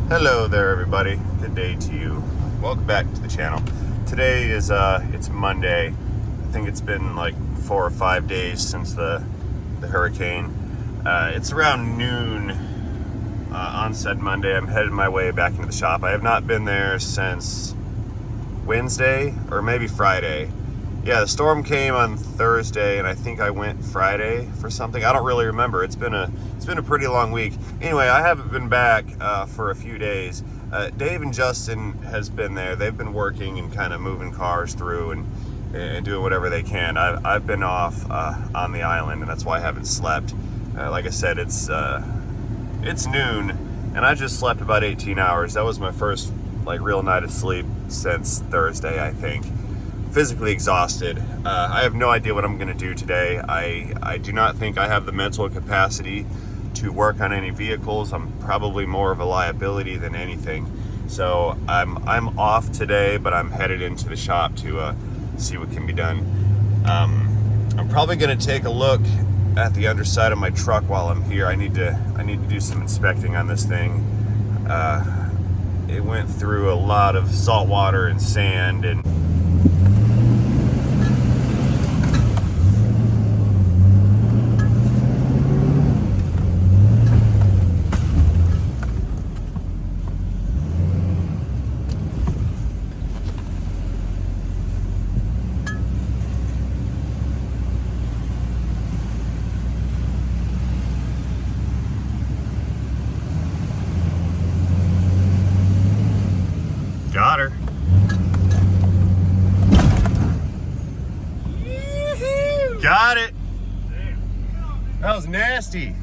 Hello there, everybody. Good day to you. Welcome back to the channel. Today is it's Monday. I think it's been like 4 or 5 days since the hurricane. It's around noon on said Monday. I'm headed my way back into the shop. I have not been there since Wednesday or maybe Friday. Yeah, the storm came on Thursday, and I think I went Friday for something. I don't really remember. It's been a pretty long week. Anyway, I haven't been back for a few days. Dave and Justin has been there. They've been working and kind of moving cars through and doing whatever they can. I've been off on the island, and that's why I haven't slept. Like I said, it's noon, and I just slept about 18 hours. That was my first real night of sleep since Thursday, I think. Physically exhausted. I have no idea what I'm going to do today. I do not think I have the mental capacity to work on any vehicles. I'm probably more of a liability than anything. So I'm off today, but I'm headed into the shop to see what can be done. I'm probably going to take a look at the underside of my truck while I'm here. I need to do some inspecting on this thing. It went through a lot of salt water and sand and got her. Got it. That was nasty.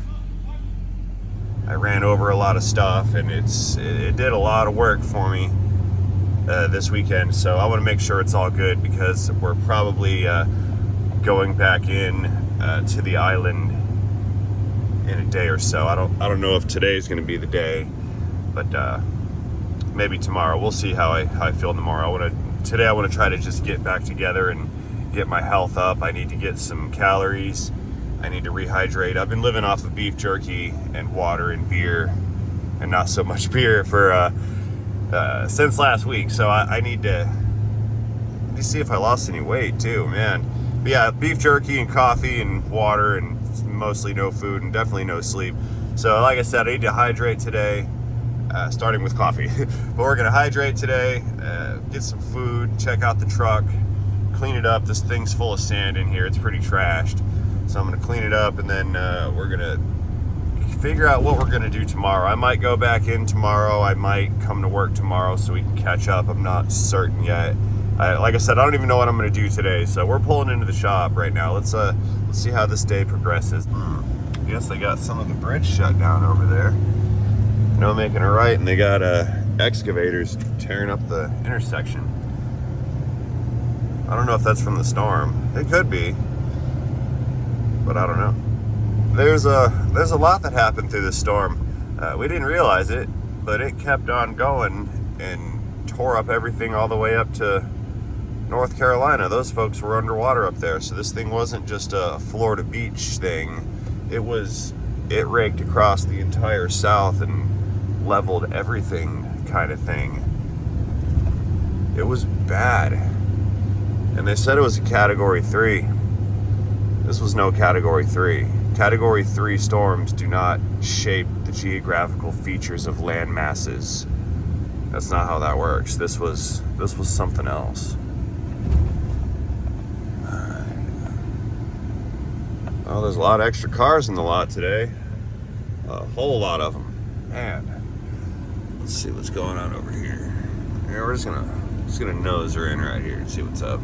I ran over a lot of stuff, and it did a lot of work for me this weekend. So I want to make sure it's all good, because we're probably going back in to the island in a day or so. I don't know if today's going to be the day, but maybe tomorrow. We'll see how I feel tomorrow. Today I want to try to just get back together and get my health up. I need to get some calories. I need to rehydrate. I've been living off of beef jerky and water and beer, and not so much beer for since last week. So I need to see if I lost any weight too, man. But yeah, beef jerky and coffee and water and mostly no food and definitely no sleep. So like I said, I need to hydrate today. Starting with coffee. But we're gonna hydrate today, get some food, check out the truck, clean it up. This thing's full of sand in here. It's pretty trashed. So I'm gonna clean it up, and then we're gonna figure out what we're gonna do tomorrow. I might go back in tomorrow. I might come to work tomorrow so we can catch up. I'm not certain yet. Like I said, I don't even know what I'm gonna do today. So we're pulling into the shop right now. Let's see how this day progresses. I guess they got some of the bridge shut down over there. No making a right, and they got excavators tearing up the intersection. I don't know if that's from the storm. It could be, but I don't know. There's a lot that happened through the storm. We didn't realize it, but it kept on going and tore up everything all the way up to North Carolina. Those folks were underwater up there, so this thing wasn't just a Florida beach thing. It raked across the entire South and leveled everything, kind of thing. It was bad, and they said it was a category 3. This was no category 3. Category 3 storms do not shape the geographical features of land masses. That's not how that works. This was something else. Oh, there's a lot of extra cars in the lot today. A whole lot of them. Man. Let's see what's going on over here. Yeah, we're just gonna nose her in right here and see what's up.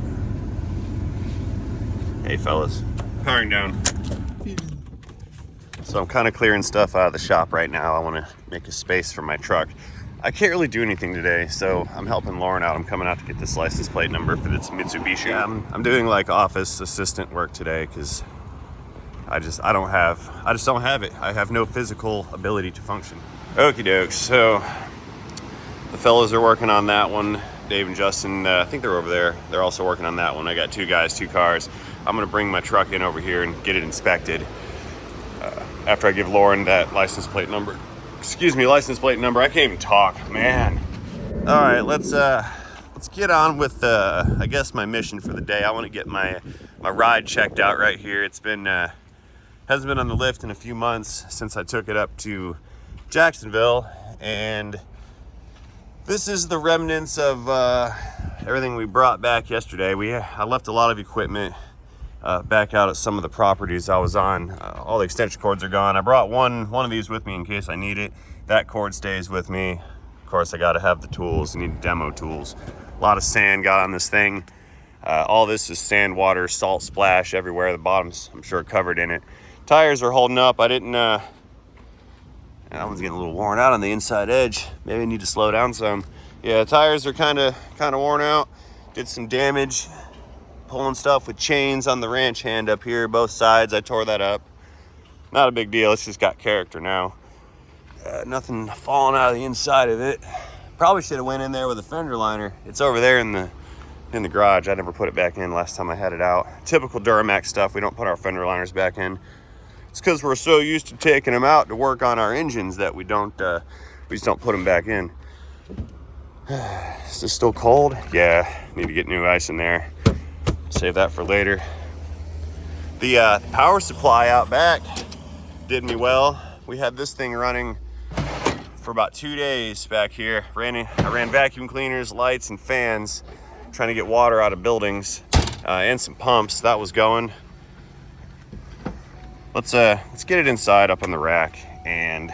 Hey fellas, powering down. So I'm kind of clearing stuff out of the shop right now. I want to make a space for my truck. I can't really do anything today, so I'm helping Lauren out. I'm coming out to get this license plate number for this Mitsubishi. Yeah, I'm doing like office assistant work today because I just don't have it. I have no physical ability to function. Okie dokes. So the fellows are working on that one. Dave and Justin, I think they're over there. They're also working on that one. I got 2 guys, 2 cars. I'm gonna bring my truck in over here and get it inspected after I give Lauren that license plate number. excuse me, license plate number. I can't even talk, man. All right, let's get on with I guess my mission for the day. I want to get my ride checked out right here. It's been hasn't been on the lift in a few months since I took it up to Jacksonville, and this is the remnants of everything we brought back yesterday. I left a lot of equipment back out at some of the properties I was on. All the extension cords are gone. I brought one of these with me in case I need it. That cord stays with me. Of course, I got to have the tools. I need demo tools. A lot of sand got on this thing. All this is sand, water, salt splash everywhere. The bottom's, I'm sure, covered in it. Tires are holding up. I didn't. That one's getting a little worn out on the inside edge. Maybe I need to slow down some. Yeah, tires are kind of worn out. Did some damage pulling stuff with chains on the ranch hand up here, both sides. I tore that up. Not a big deal. It's just got character now. Nothing falling out of the inside of it. Probably should have went in there with a fender liner. It's over there in the garage. I never put it back in last time I had it out. Typical Duramax stuff. We don't put our fender liners back in. It's because we're so used to taking them out to work on our engines that we just don't put them back in. Is this still cold? Yeah, need to get new ice in there. Save that for later. The power supply out back did me well. We had this thing running for about 2 days back here. I ran vacuum cleaners, lights, and fans, trying to get water out of buildings, and some pumps. That was going. Let's get it inside up on the rack, and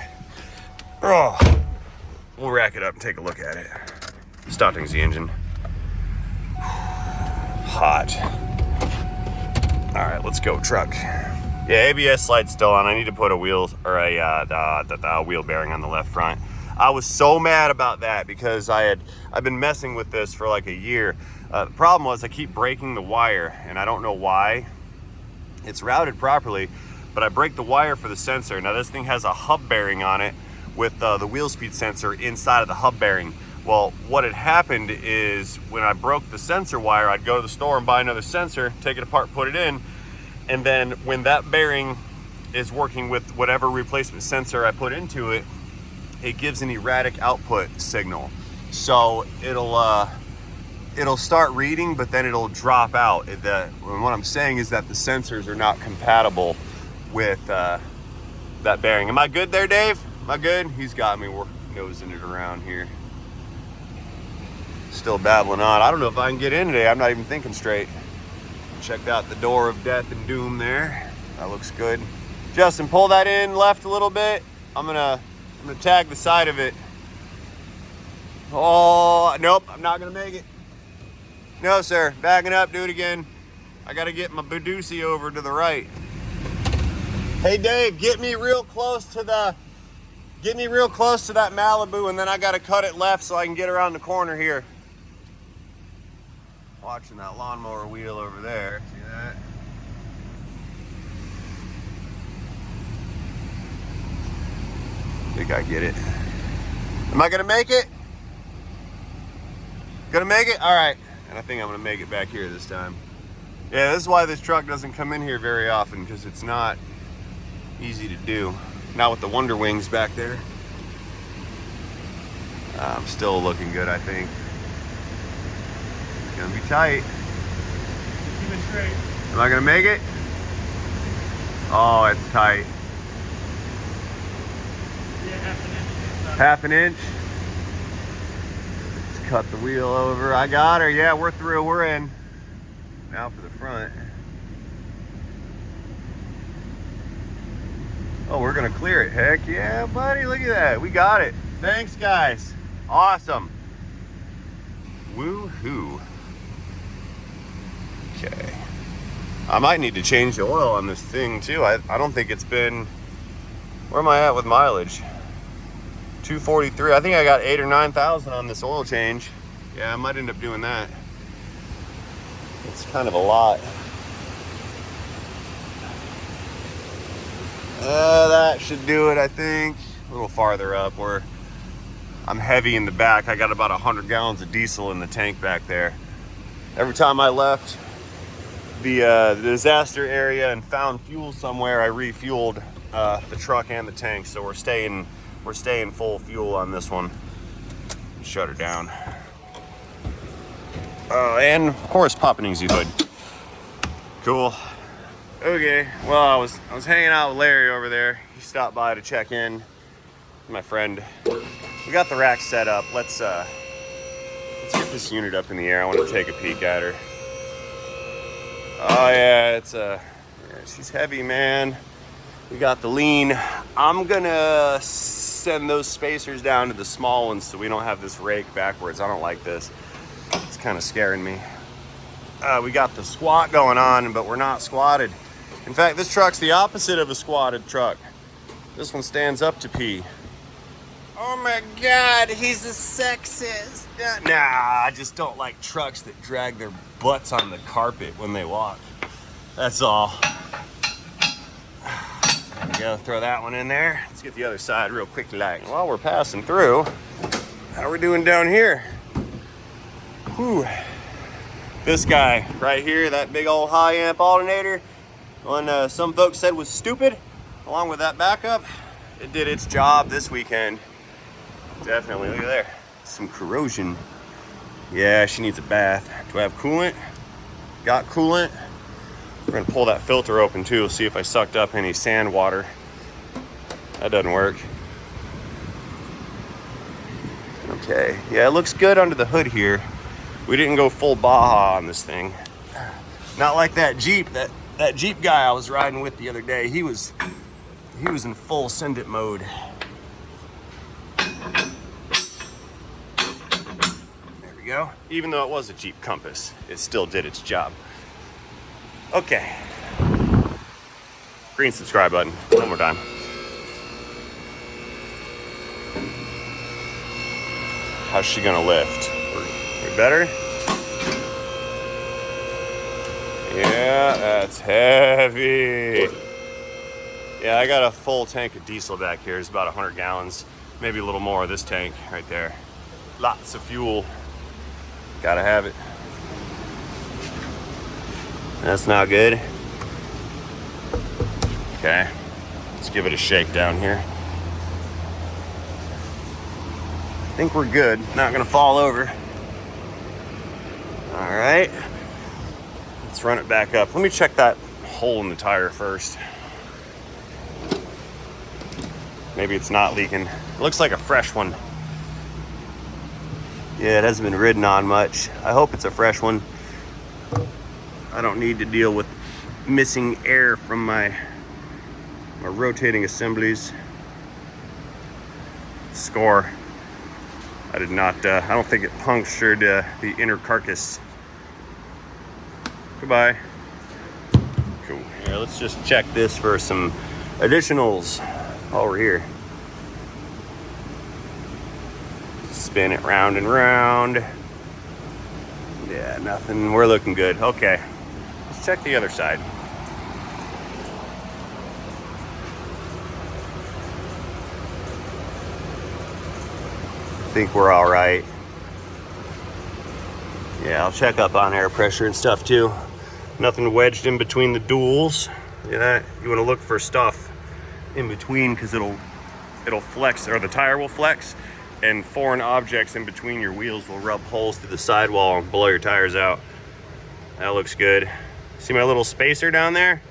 we'll rack it up and take a look at it. Starting's the engine. Hot. All right, let's go, truck. Yeah, ABS light's still on. I need to put a wheel or the wheel bearing on the left front. I was so mad about that because I've been messing with this for like a year. The problem was I keep breaking the wire, and I don't know why. It's routed properly, but I break the wire for the sensor. Now this thing has a hub bearing on it with the wheel speed sensor inside of the hub bearing. Well, what had happened is when I broke the sensor wire, I'd go to the store and buy another sensor, take it apart, put it in, and then when that bearing is working with whatever replacement sensor I put into it, it gives an erratic output signal. So it'll start reading, but then it'll drop out. What I'm saying is that the sensors are not compatible with that bearing. Am I good there, Dave? Am I good? He's got me. We're nosing it around here. Still babbling on. I don't know if I can get in today. I'm not even thinking straight. Checked out the door of death and doom there. That looks good. Justin, pull that in left a little bit. I'm gonna tag the side of it. Oh, nope, I'm not gonna make it. No, sir, backing up, do it again. I gotta get my Badusi over to the right. Hey, Dave, get me real close to that Malibu, and then I gotta cut it left so I can get around the corner here. Watching that lawnmower wheel over there. See that? I think I get it. Am I gonna make it? Gonna make it? All right. And I think I'm gonna make it back here this time. Yeah, this is why this truck doesn't come in here very often, because it's not easy to do. Not with the Wonder Wings back there. I'm still looking good, I think. It's gonna be tight. Keep it straight. Am I gonna make it? Oh, it's tight. Yeah, Half an inch. Let's cut the wheel over. I got her. Yeah, we're through. We're in. Now for the front. Oh, we're gonna clear it. Heck yeah, buddy. Look at that. We got it. Thanks, guys. Awesome. Woo-hoo. Okay. I might need to change the oil on this thing too. I don't think it's been, where am I at with mileage? 243. I think I got 8,000 or 9,000 on this oil change. Yeah, I might end up doing that. It's kind of a lot. That should do it, I think. A little farther up where I'm heavy in the back. I got about 100 gallons of diesel in the tank back there. Every time I left the disaster area and found fuel somewhere, I refueled the truck and the tank. So we're staying we're staying full fuel on this one. Shut her down. And of course, pop an easy hood. Cool. Okay, well, I was hanging out with Larry over there. He stopped by to check in. My friend. We got the rack set up. Let's get this unit up in the air. I want to take a peek at her. Oh yeah, she's heavy, man. We got the lean. I'm gonna send those spacers down to the small ones so we don't have this rake backwards. I don't like this. It's kind of scaring me. We got the squat going on, but we're not squatted. In fact, this truck's the opposite of a squatted truck. This one stands up to pee. Oh my God, he's a sexist. Nah, I just don't like trucks that drag their butts on the carpet when they walk. That's all. There we go, throw that one in there. Let's get the other side real quick like. While we're passing through, how we doing down here? Whew. This guy right here, that big old high amp alternator, one some folks said was stupid, along with that backup, it did its job this weekend. Definitely, look at there. Some corrosion. Yeah, she needs a bath. Do I have coolant? Got coolant. We're gonna pull that filter open too, see if I sucked up any sand water. That doesn't work. Okay, yeah, it looks good under the hood here. We didn't go full Baja on this thing. Not like that Jeep, that Jeep guy I was riding with the other day. He was in full send it mode. There we go. Even though it was a Jeep Compass, it still did its job. Okay. Green subscribe button. One more time. How's she gonna lift? We better? Yeah, that's heavy. Yeah, I got a full tank of diesel back here. It's about 100 gallons, maybe a little more of this tank right there. Lots of fuel. Gotta have it. That's not good. Okay, let's give it a shake down here. I think we're good. Not gonna fall over. All right, let's run it back up. Let me check that hole in the tire first. Maybe it's not leaking. It looks like a fresh one. Yeah, it hasn't been ridden on much. I hope it's a fresh one. I don't need to deal with missing air from my rotating assemblies. Score. I did not, I don't think it punctured the inner carcass. Goodbye. Cool. Here, let's just check this for some additionals while we're here. Spin it round and round. Yeah, nothing. We're looking good. Okay. Let's check the other side. I think we're all right. Yeah, I'll check up on air pressure and stuff too. Nothing wedged in between the duals. Yeah, you want to look for stuff in between because it'll flex, or the tire will flex, and foreign objects in between your wheels will rub holes through the sidewall and blow your tires out. That looks good. See my little spacer down there?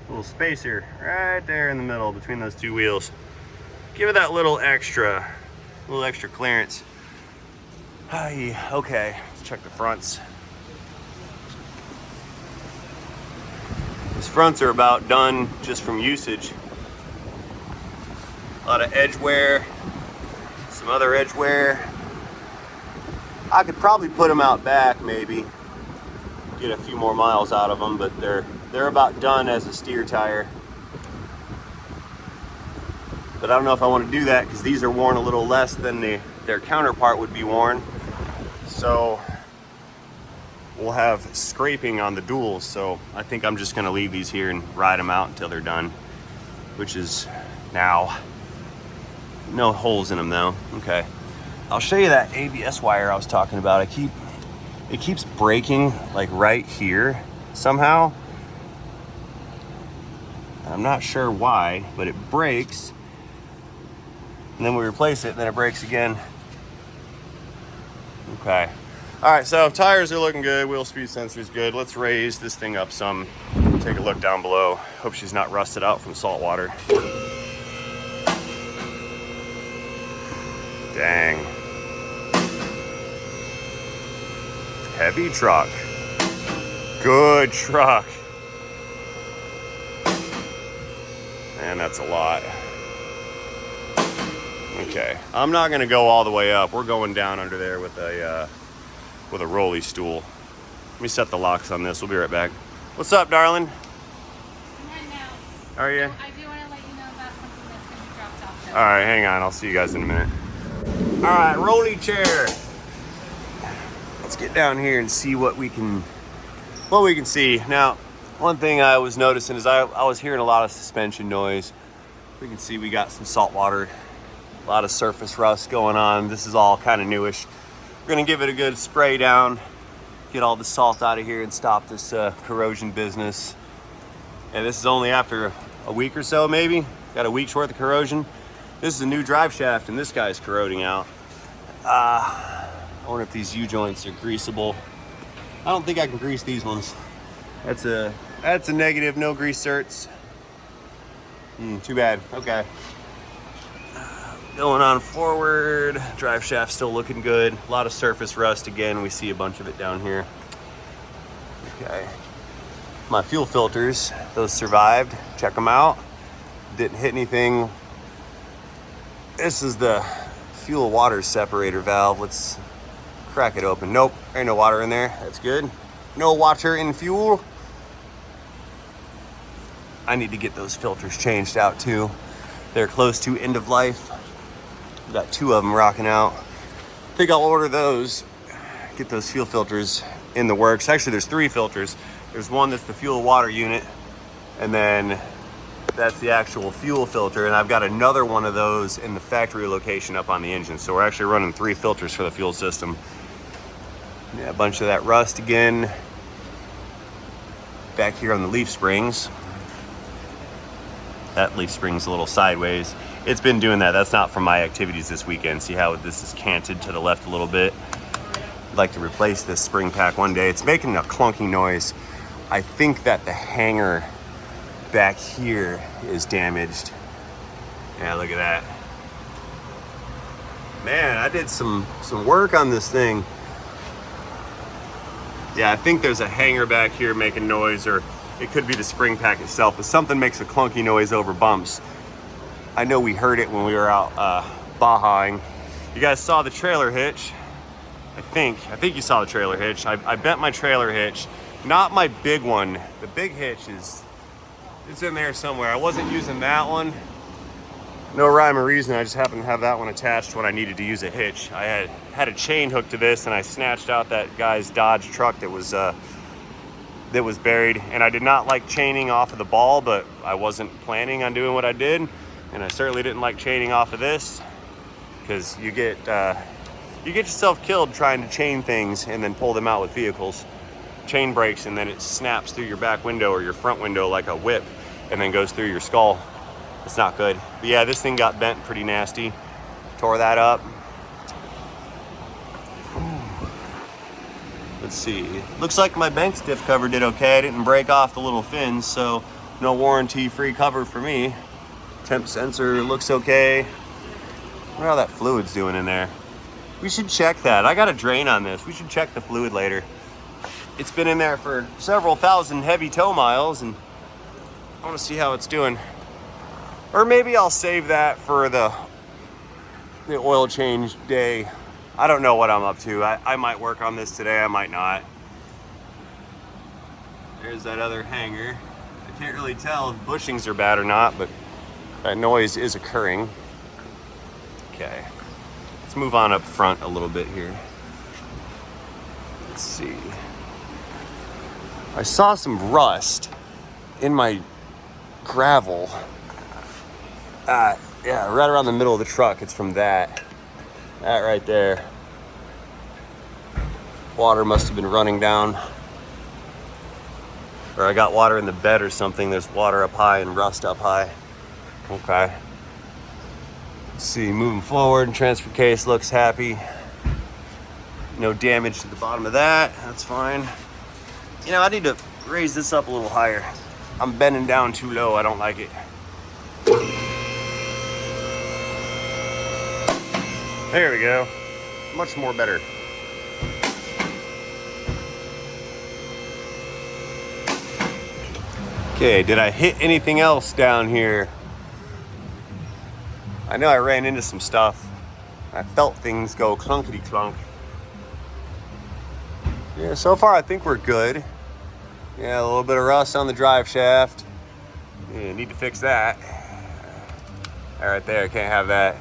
Little spacer right there in the middle between those two wheels. Give it that little extra clearance. Hi, okay, let's check the fronts. These fronts are about done just from usage. A lot of edge wear, some other edge wear. I could probably put them out back maybe, get a few more miles out of them, but they're about done as a steer tire. But I don't know if I want to do that because these are worn a little less than their counterpart would be worn. So we'll have scraping on the duals. So I think I'm just going to leave these here and ride them out until they're done, which is now. No holes in them though. Okay. I'll show you that ABS wire I was talking about. It keeps breaking like right here somehow. I'm not sure why, but it breaks. and then we replace it, and then it breaks again. Okay. All right, so tires are looking good. Wheel speed sensor is good. Let's raise this thing up some. Take a look down below. Hope she's not rusted out from salt water. Dang. Heavy truck. Good truck. Man, that's a lot. Okay, I'm not gonna go all the way up. We're going down under there with a rolly stool. Let me set the locks on this. We'll be right back. What's up, darling? I'm right now. Are you? I do want to let you know about something that's going to be dropped off. All right, hang on. I'll see you guys in a minute. All right, rolly chair. Let's get down here and see what we can see. Now, one thing I was noticing is I was hearing a lot of suspension noise. We can see we got some salt water, a lot of surface rust going on. This is all kind of newish. We're gonna give it a good spray down, get all the salt out of here and stop this corrosion business. And this is only after a week or so, maybe. Got a week's worth of corrosion. This is a new drive shaft and this guy's corroding out. I wonder if these U-joints are greasable. I don't think I can grease these ones. That's a negative, no grease certs. Too bad, okay. Going on forward, drive shaft still looking good. A lot of surface rust again. We see a bunch of it down here. Okay. My fuel filters, those survived. Check them out. Didn't hit anything. This is the fuel water separator valve. Let's crack it open. Nope, ain't no water in there. That's good. No water in fuel. I need to get those filters changed out too. They're close to end of life. We've got 2 of them rocking out. I think I'll order those, get those fuel filters in the works. Actually, there's 3 filters. There's one that's the fuel water unit, and then that's the actual fuel filter, and I've got another one of those in the factory location up on the engine. So we're actually running 3 filters for the fuel system. Yeah, a bunch of that rust again. Back here on the leaf springs. That leaf spring's a little sideways. It's been doing that. That's not from my activities this weekend. See how this is canted to the left a little bit? I'd like to replace this spring pack one day. It's making a clunky noise. I think that the hanger back here is damaged. Yeah, look at that. Man, I did some work on this thing. Yeah, I think there's a hanger back here making noise, or it could be the spring pack itself, but something makes a clunky noise over bumps. I know we heard it when we were out Bajaing. You guys saw the trailer hitch. I think you saw the trailer hitch. I bent my trailer hitch, not my big one. The big hitch it's in there somewhere. I wasn't using that one. No rhyme or reason. I just happened to have that one attached when I needed to use a hitch. I had a chain hooked to this, and I snatched out that guy's Dodge truck that was buried, and I did not like chaining off of the ball, but I wasn't planning on doing what I did, and I certainly didn't like chaining off of this, because you get yourself killed trying to chain things and then pull them out with vehicles. Chain breaks and then it snaps through your back window or your front window like a whip and then goes through your skull. It's not good. But yeah, this thing got bent pretty nasty. Tore that up. Let's see. Looks like my bank stiff cover did okay. I didn't break off the little fins, so no warranty-free cover for me. Temp sensor looks okay. I wonder how that fluid's doing in there. We should check that. I got a drain on this. We should check the fluid later. It's been in there for several thousand heavy tow miles, and I want to see how it's doing. Or maybe I'll save that for the oil change day. I don't know what I'm up to. I might work on this today, I might not. There's that other hanger. I can't really tell if bushings are bad or not, but that noise is occurring. Okay, let's move on up front a little bit here. Let's see. I saw some rust in my gravel. Yeah, right around the middle of the truck. It's from that right there. Water must have been running down. Or I got water in the bed or something. There's water up high and rust up high. Okay. Let's see, moving forward, transfer case looks happy. No damage to the bottom of that, that's fine. You know, I need to raise this up a little higher. I'm bending down too low, I don't like it. There we go, much more better. Okay, did I hit anything else down here? I know I ran into some stuff. I felt things go clunkety clunk. Yeah, so far I think we're good. Yeah, a little bit of rust on the drive shaft. Yeah, need to fix that. That right there, can't have that.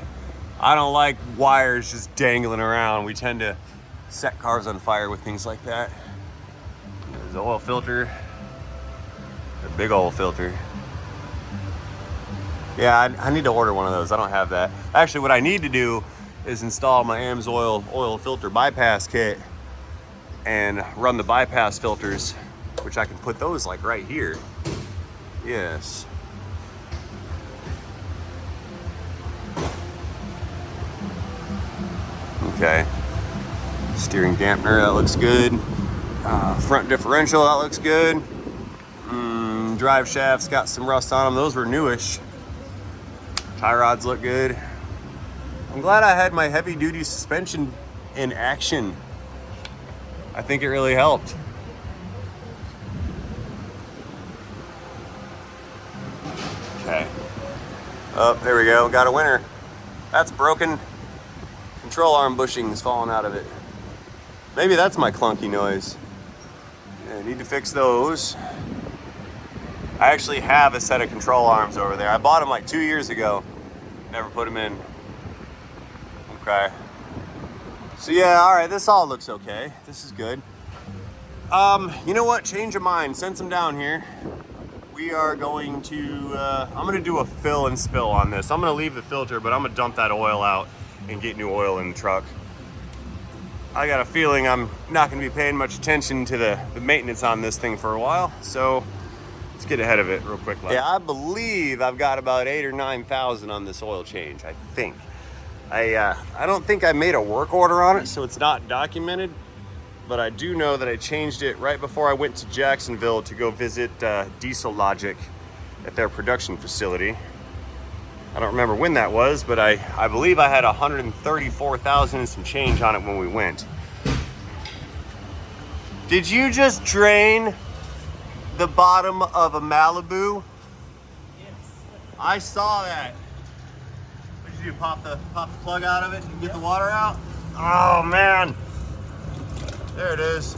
I don't like wires just dangling around. We tend to set cars on fire with things like that. There's the oil filter. A big oil filter. Yeah, I need to order one of those. I don't have that. Actually, what I need to do is install my AMSOIL oil filter bypass kit and run the bypass filters, which I can put those like right here. Yes. Okay. Steering dampener, that looks good. Front differential, that looks good. Drive shafts got some rust on them. Those were newish. Tie rods look good. I'm glad I had my heavy duty suspension in action. I think it really helped. Okay. Oh, there we go. Got a winner. That's broken. Control arm bushings falling out of it. Maybe that's my clunky noise. Yeah, I need to fix those. I actually have a set of control arms over there. I bought them like 2 years ago. Never put them in. Okay. So yeah, all right, this all looks okay. This is good. You know what? Change of mind. Since I'm down here, we are going to, I'm gonna do a fill and spill on this. I'm gonna leave the filter, but I'm gonna dump that oil out and get new oil in the truck. I got a feeling I'm not gonna be paying much attention to the maintenance on this thing for a while, so let's get ahead of it real quick. Yeah, I believe I've got about 8,000 or 9,000 on this oil change, I think. I don't think I made a work order on it, so it's not documented, but I do know that I changed it right before I went to Jacksonville to go visit Diesel Logic at their production facility. I don't remember when that was, but I believe I had 134,000 and some change on it when we went. Did you just drain the bottom of a Malibu? Yes. I saw that. What did you do? Pop the plug out of it and get the water out? Oh man. There it is.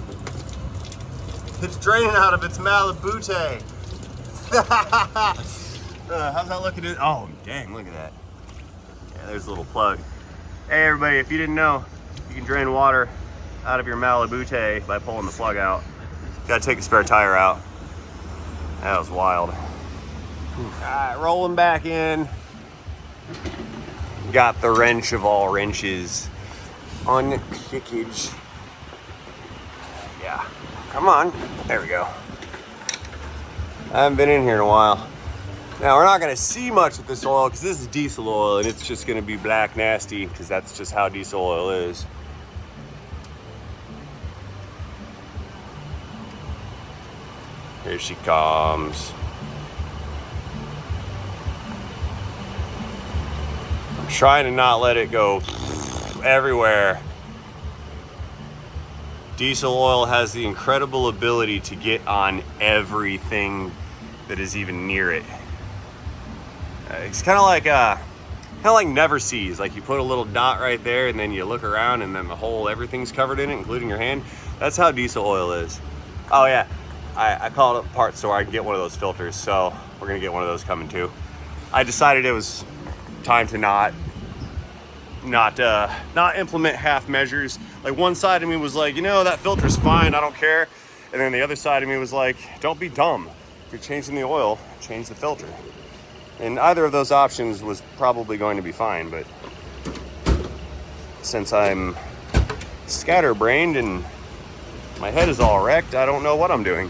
It's draining out of its Malibute. How's that looking? Oh dang, look at that. Yeah, there's a little plug. Hey everybody, if you didn't know, you can drain water out of your Malibute by pulling the plug out. Gotta take a spare tire out. That was wild. Alright, rolling back in. Got the wrench of all wrenches. Unkickage. Yeah. Come on. There we go. I haven't been in here in a while. Now, we're not going to see much with this oil because this is diesel oil and it's just going to be black nasty because that's just how diesel oil is. Here she comes. I'm trying to not let it go everywhere. Diesel oil has the incredible ability to get on everything that is even near it. It's kind of like never sees. Like you put a little dot right there and then you look around and then the whole everything's covered in it, including your hand. That's how diesel oil is. Oh yeah, I called up the parts store. I can get one of those filters, so we're gonna get one of those coming too. I decided it was time to not implement half measures. Like one side of me was like, you know, that filter's fine, I don't care. And then the other side of me was like, don't be dumb. If you're changing the oil, change the filter. And either of those options was probably going to be fine, but since I'm scatterbrained and my head is all wrecked, I don't know what I'm doing.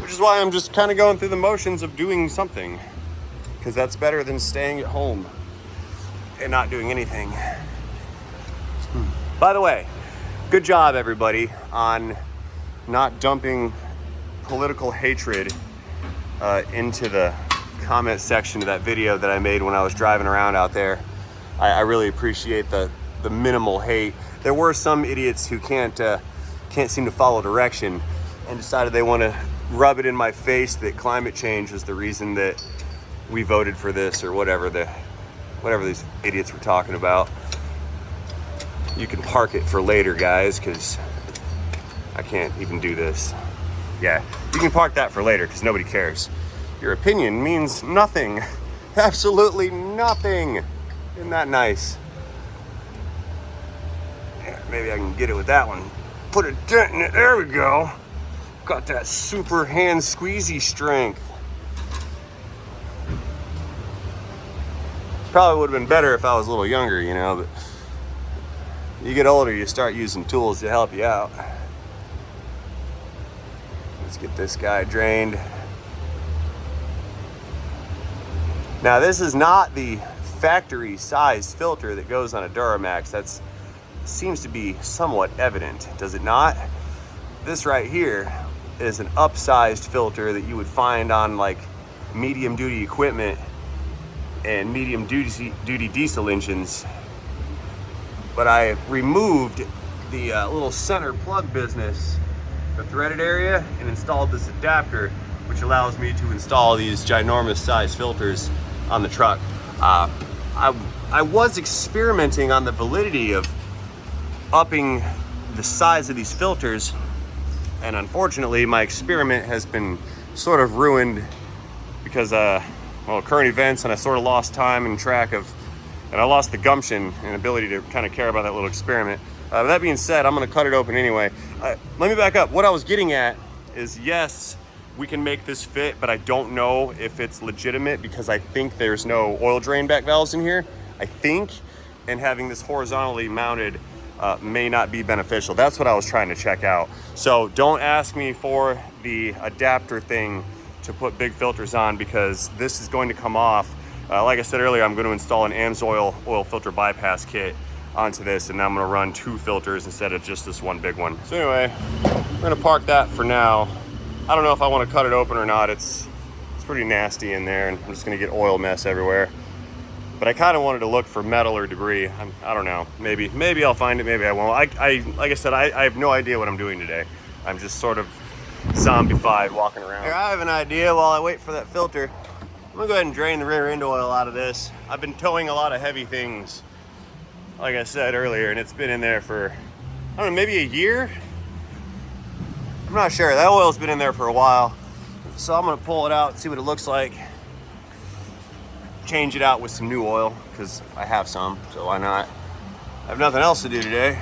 Which is why I'm just kind of going through the motions of doing something, because that's better than staying at home. and not doing anything. By the way, good job everybody on not dumping political hatred into the comment section of that video that I made when I was driving around out there. I really appreciate the minimal hate. There were some idiots who can't seem to follow direction and decided they want to rub it in my face that climate change is the reason that we voted for this or whatever these idiots were talking about. You can park it for later, guys, because I can't even do this. Yeah, you can park that for later because nobody cares. Your opinion means nothing. Absolutely nothing. Isn't that nice? Yeah, maybe I can get it with that one. Put a dent in it. There we go. Got that super hand squeezy strength. Probably would have been better if I was a little younger, you know, but you get older, you start using tools to help you out. Let's get this guy drained. Now, this is not the factory size filter that goes on a Duramax. That seems to be somewhat evident, does it not? This right here is an upsized filter that you would find on like medium duty equipment and medium duty diesel engines. But I removed the little center plug business, the threaded area, and installed this adapter, which allows me to install these ginormous size filters on the truck. I was experimenting on the validity of upping the size of these filters, and unfortunately my experiment has been sort of ruined because well, current events, and I sort of lost time and track of, and I lost the gumption and ability to kind of care about that little experiment. That being said, I'm gonna cut it open anyway. Let me back up. What I was getting at is, yes, we can make this fit, but I don't know if it's legitimate because I think there's no oil drain back valves in here, I think, and having this horizontally mounted may not be beneficial. That's what I was trying to check out. So don't ask me for the adapter thing to put big filters on because this is going to come off. Like I said earlier, I'm going to install an AMSOIL oil filter bypass kit onto this, and I'm going to run 2 filters instead of just this one big one. So anyway, I'm going to park that for now. I don't know if I want to cut it open or not. It's pretty nasty in there, and I'm just going to get oil mess everywhere. But I kind of wanted to look for metal or debris. I don't know. Maybe I'll find it. Maybe I won't. Like I said, I have no idea what I'm doing today. I'm just sort of zombified walking around. Here, I have an idea while I wait for that filter. I'm gonna go ahead and drain the rear end oil out of this. I've been towing a lot of heavy things, like I said earlier, and it's been in there for, I don't know, maybe a year? I'm not sure. That oil's been in there for a while. So I'm gonna pull it out and see what it looks like. Change it out with some new oil, because I have some, so why not? I have nothing else to do today.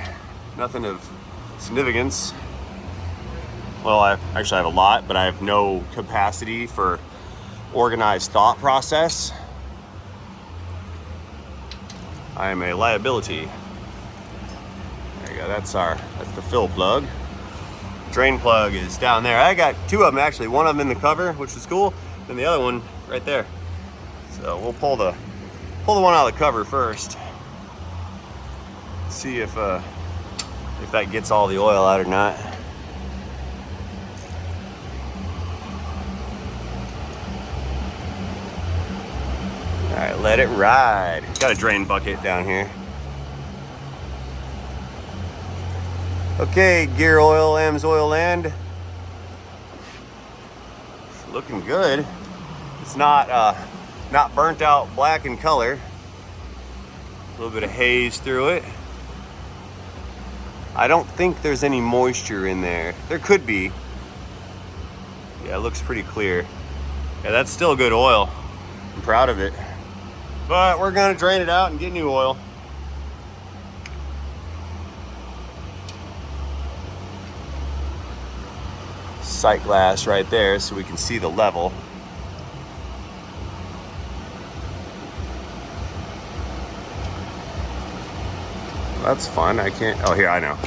Nothing of significance. Well, I actually have a lot, but I have no capacity for organized thought process. I am a liability. There you go, that's the fill plug. Drain plug is down there. I got 2 of them actually. One of them in the cover, which is cool, and the other one right there. So we'll pull the one out of the cover first. See if that gets all the oil out or not. All right, let it ride. Got a drain bucket down here. Okay, gear oil, AMSOIL land. It's looking good. It's not burnt out black in color. A little bit of haze through it. I don't think there's any moisture in there. There could be. Yeah, it looks pretty clear. Yeah, that's still good oil. I'm proud of it. But we're gonna drain it out and get new oil. Sight glass right there so we can see the level. That's fun. I can't. Oh, here, I know.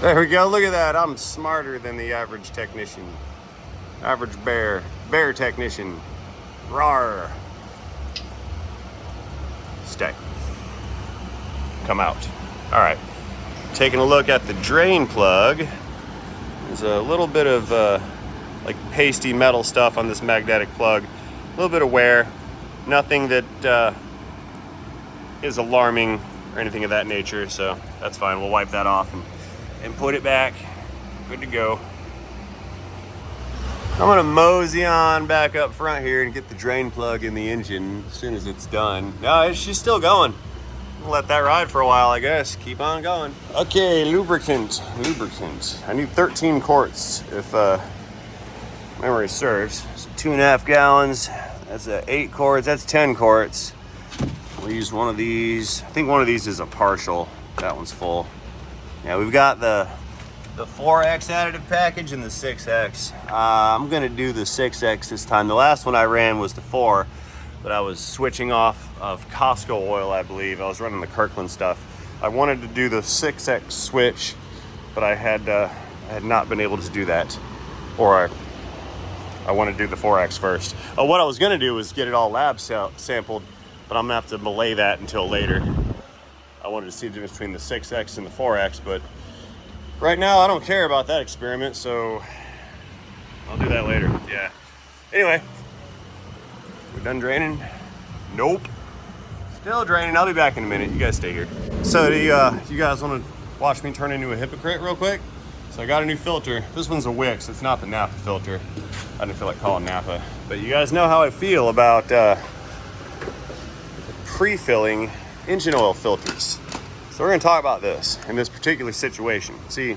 There we go. Look at that. I'm smarter than the average technician. Average bear technician. Rawr. Stay. come out. All right, taking a look at the drain plug. There's a little bit of like pasty metal stuff on this magnetic plug. A little bit of wear. Nothing that is alarming or anything of that nature, so that's fine. We'll wipe that off and put it back. Good to go. I'm gonna mosey on back up front here and get the drain plug in the engine as soon as it's done. No, she's still going. I'll let that ride for a while, I guess. Keep on going. Okay, lubricant. I need 13 quarts if memory serves. So 2.5 gallons. That's 8 quarts. That's 10 quarts. We'll use one of these. I think one of these is a partial. That one's full. Yeah, we've got the 4X additive package and the 6X. I'm gonna do the 6X this time. The last one I ran was the 4, but I was switching off of Costco oil, I believe. I was running the Kirkland stuff. I wanted to do the 6X switch, but I had not been able to do that. Or I want to do the 4X first. What I was gonna do was get it all lab sampled, but I'm gonna have to delay that until later. I wanted to see the difference between the 6X and the 4X, but right now I don't care about that experiment, so I'll do that later. Yeah. Anyway, we're done draining? Nope. Still draining. I'll be back in a minute. You guys stay here. So do you guys want to watch me turn into a hypocrite real quick? So I got a new filter. This one's a Wix. It's not the Napa filter. I didn't feel like calling Napa. But you guys know how I feel about pre-filling engine oil filters. So we're gonna talk about this in this particular situation. See,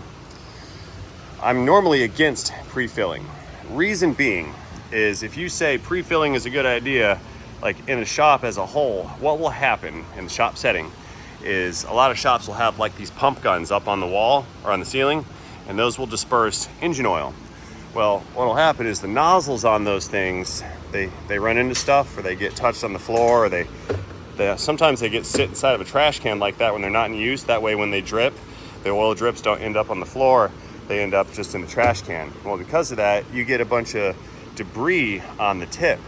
I'm normally against pre-filling. Reason being is if you say pre-filling is a good idea, like in a shop as a whole, what will happen in the shop setting is a lot of shops will have like these pump guns up on the wall or on the ceiling, and those will disperse engine oil. Well, what will happen is the nozzles on those things, they run into stuff, or they get touched on the floor, or sometimes they get sit inside of a trash can like that when they're not in use. That way when they drip, the oil drips don't end up on the floor, they end up just in the trash can. Well, because of that, you get a bunch of debris on the tip.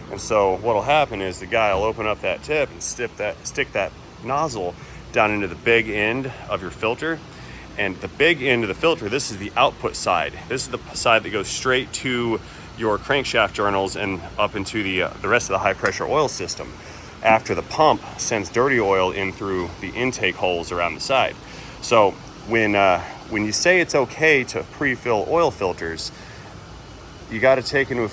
And so what'll happen is the guy will open up that tip and stick that nozzle down into the big end of your filter. And the big end of the filter, this is the output side. This is the side that goes straight to your crankshaft journals and up into the rest of the high pressure oil system, after the pump sends dirty oil in through the intake holes around the side. So when you say it's okay to pre-fill oil filters, you got to take into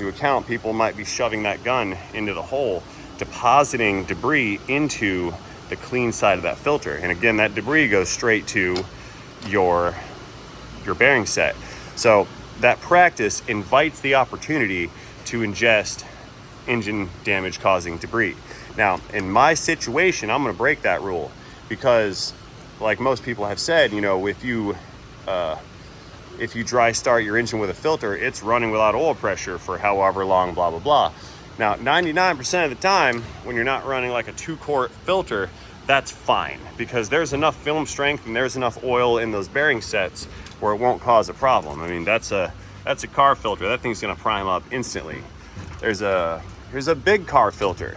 account people might be shoving that gun into the hole, depositing debris into the clean side of that filter. And again, that debris goes straight to your bearing set. So that practice invites the opportunity to ingest engine damage causing debris. Now, in my situation, I'm going to break that rule because, like most people have said, you know, if you dry start your engine with a filter, it's running without oil pressure for however long, blah, blah, blah. Now, 99% of the time, when you're not running like a 2-quart filter, that's fine because there's enough film strength and there's enough oil in those bearing sets where it won't cause a problem. I mean, that's a car filter. That thing's going to prime up instantly. Here's a big car filter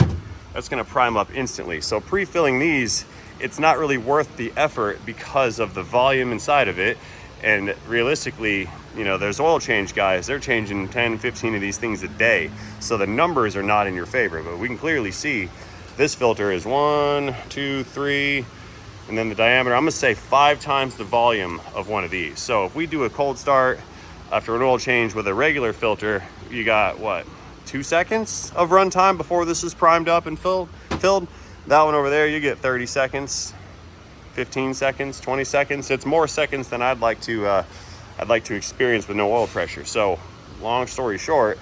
that's going to prime up instantly. So pre-filling these, it's not really worth the effort because of the volume inside of it. And realistically, you know, there's oil change guys, they're changing 10, 15 of these things a day. So the numbers are not in your favor, but we can clearly see this filter is 1, 2, 3, and then the diameter, I'm gonna say 5 times the volume of one of these. So if we do a cold start after an oil change with a regular filter, you got what, 2 seconds of run time before this is primed up and filled? That one over there, you get 30 seconds, 15 seconds, 20 seconds. It's more seconds than I'd like to experience with no oil pressure. So long story short,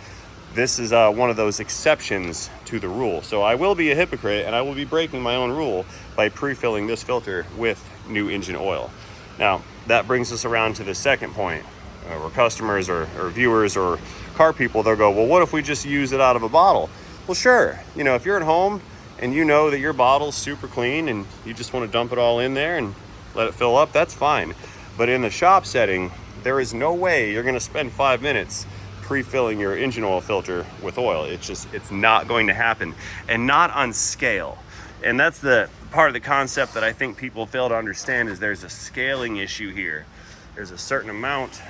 this is one of those exceptions to the rule. So I will be a hypocrite and I will be breaking my own rule by pre-filling this filter with new engine oil. Now, that brings us around to the second point, where customers or viewers or car people, they'll go, well, what if we just use it out of a bottle? Well, sure. You know, if you're at home and you know that your bottle's super clean and you just want to dump it all in there and let it fill up, that's fine. But in the shop setting, there is no way you're going to spend 5 minutes pre-filling your engine oil filter with oil. It's not going to happen, and not on scale. And that's the part of the concept that I think people fail to understand, is there's a scaling issue here. There's a certain amount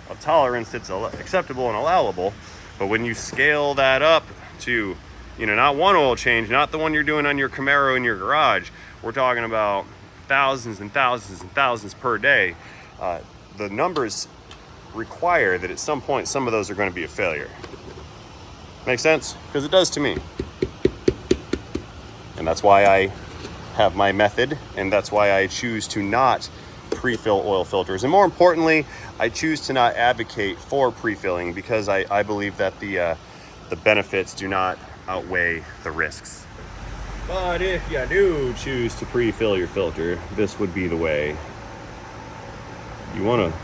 of tolerance that's acceptable and allowable, but when you scale that up to, you know, not one oil change, not the one you're doing on your Camaro in your garage, we're talking about thousands and thousands and thousands per day, the numbers require that at some point some of those are going to be a failure. Make sense? Because it does to me. And that's why I have my method, and that's why I choose to not pre-fill oil filters. And more importantly, I choose to not advocate for pre-filling, because I believe that the benefits do not outweigh the risks. But if you do choose to pre-fill your filter, this would be the way. You want to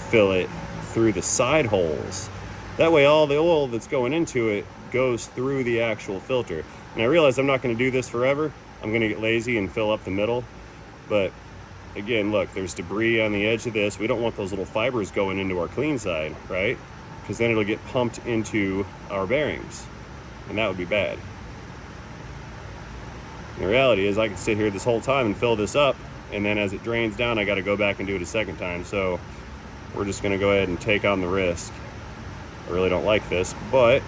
fill it through the side holes. That way all the oil that's going into it goes through the actual filter. And I realize I'm not going to do this forever. I'm going to get lazy and fill up the middle. But again, look, there's debris on the edge of this. We don't want those little fibers going into our clean side, right? Because then it'll get pumped into our bearings, and that would be bad. The reality is I could sit here this whole time and fill this up, and then as it drains down, I got to go back and do it a second time. So we're just going to go ahead and take on the risk. I really don't like this, but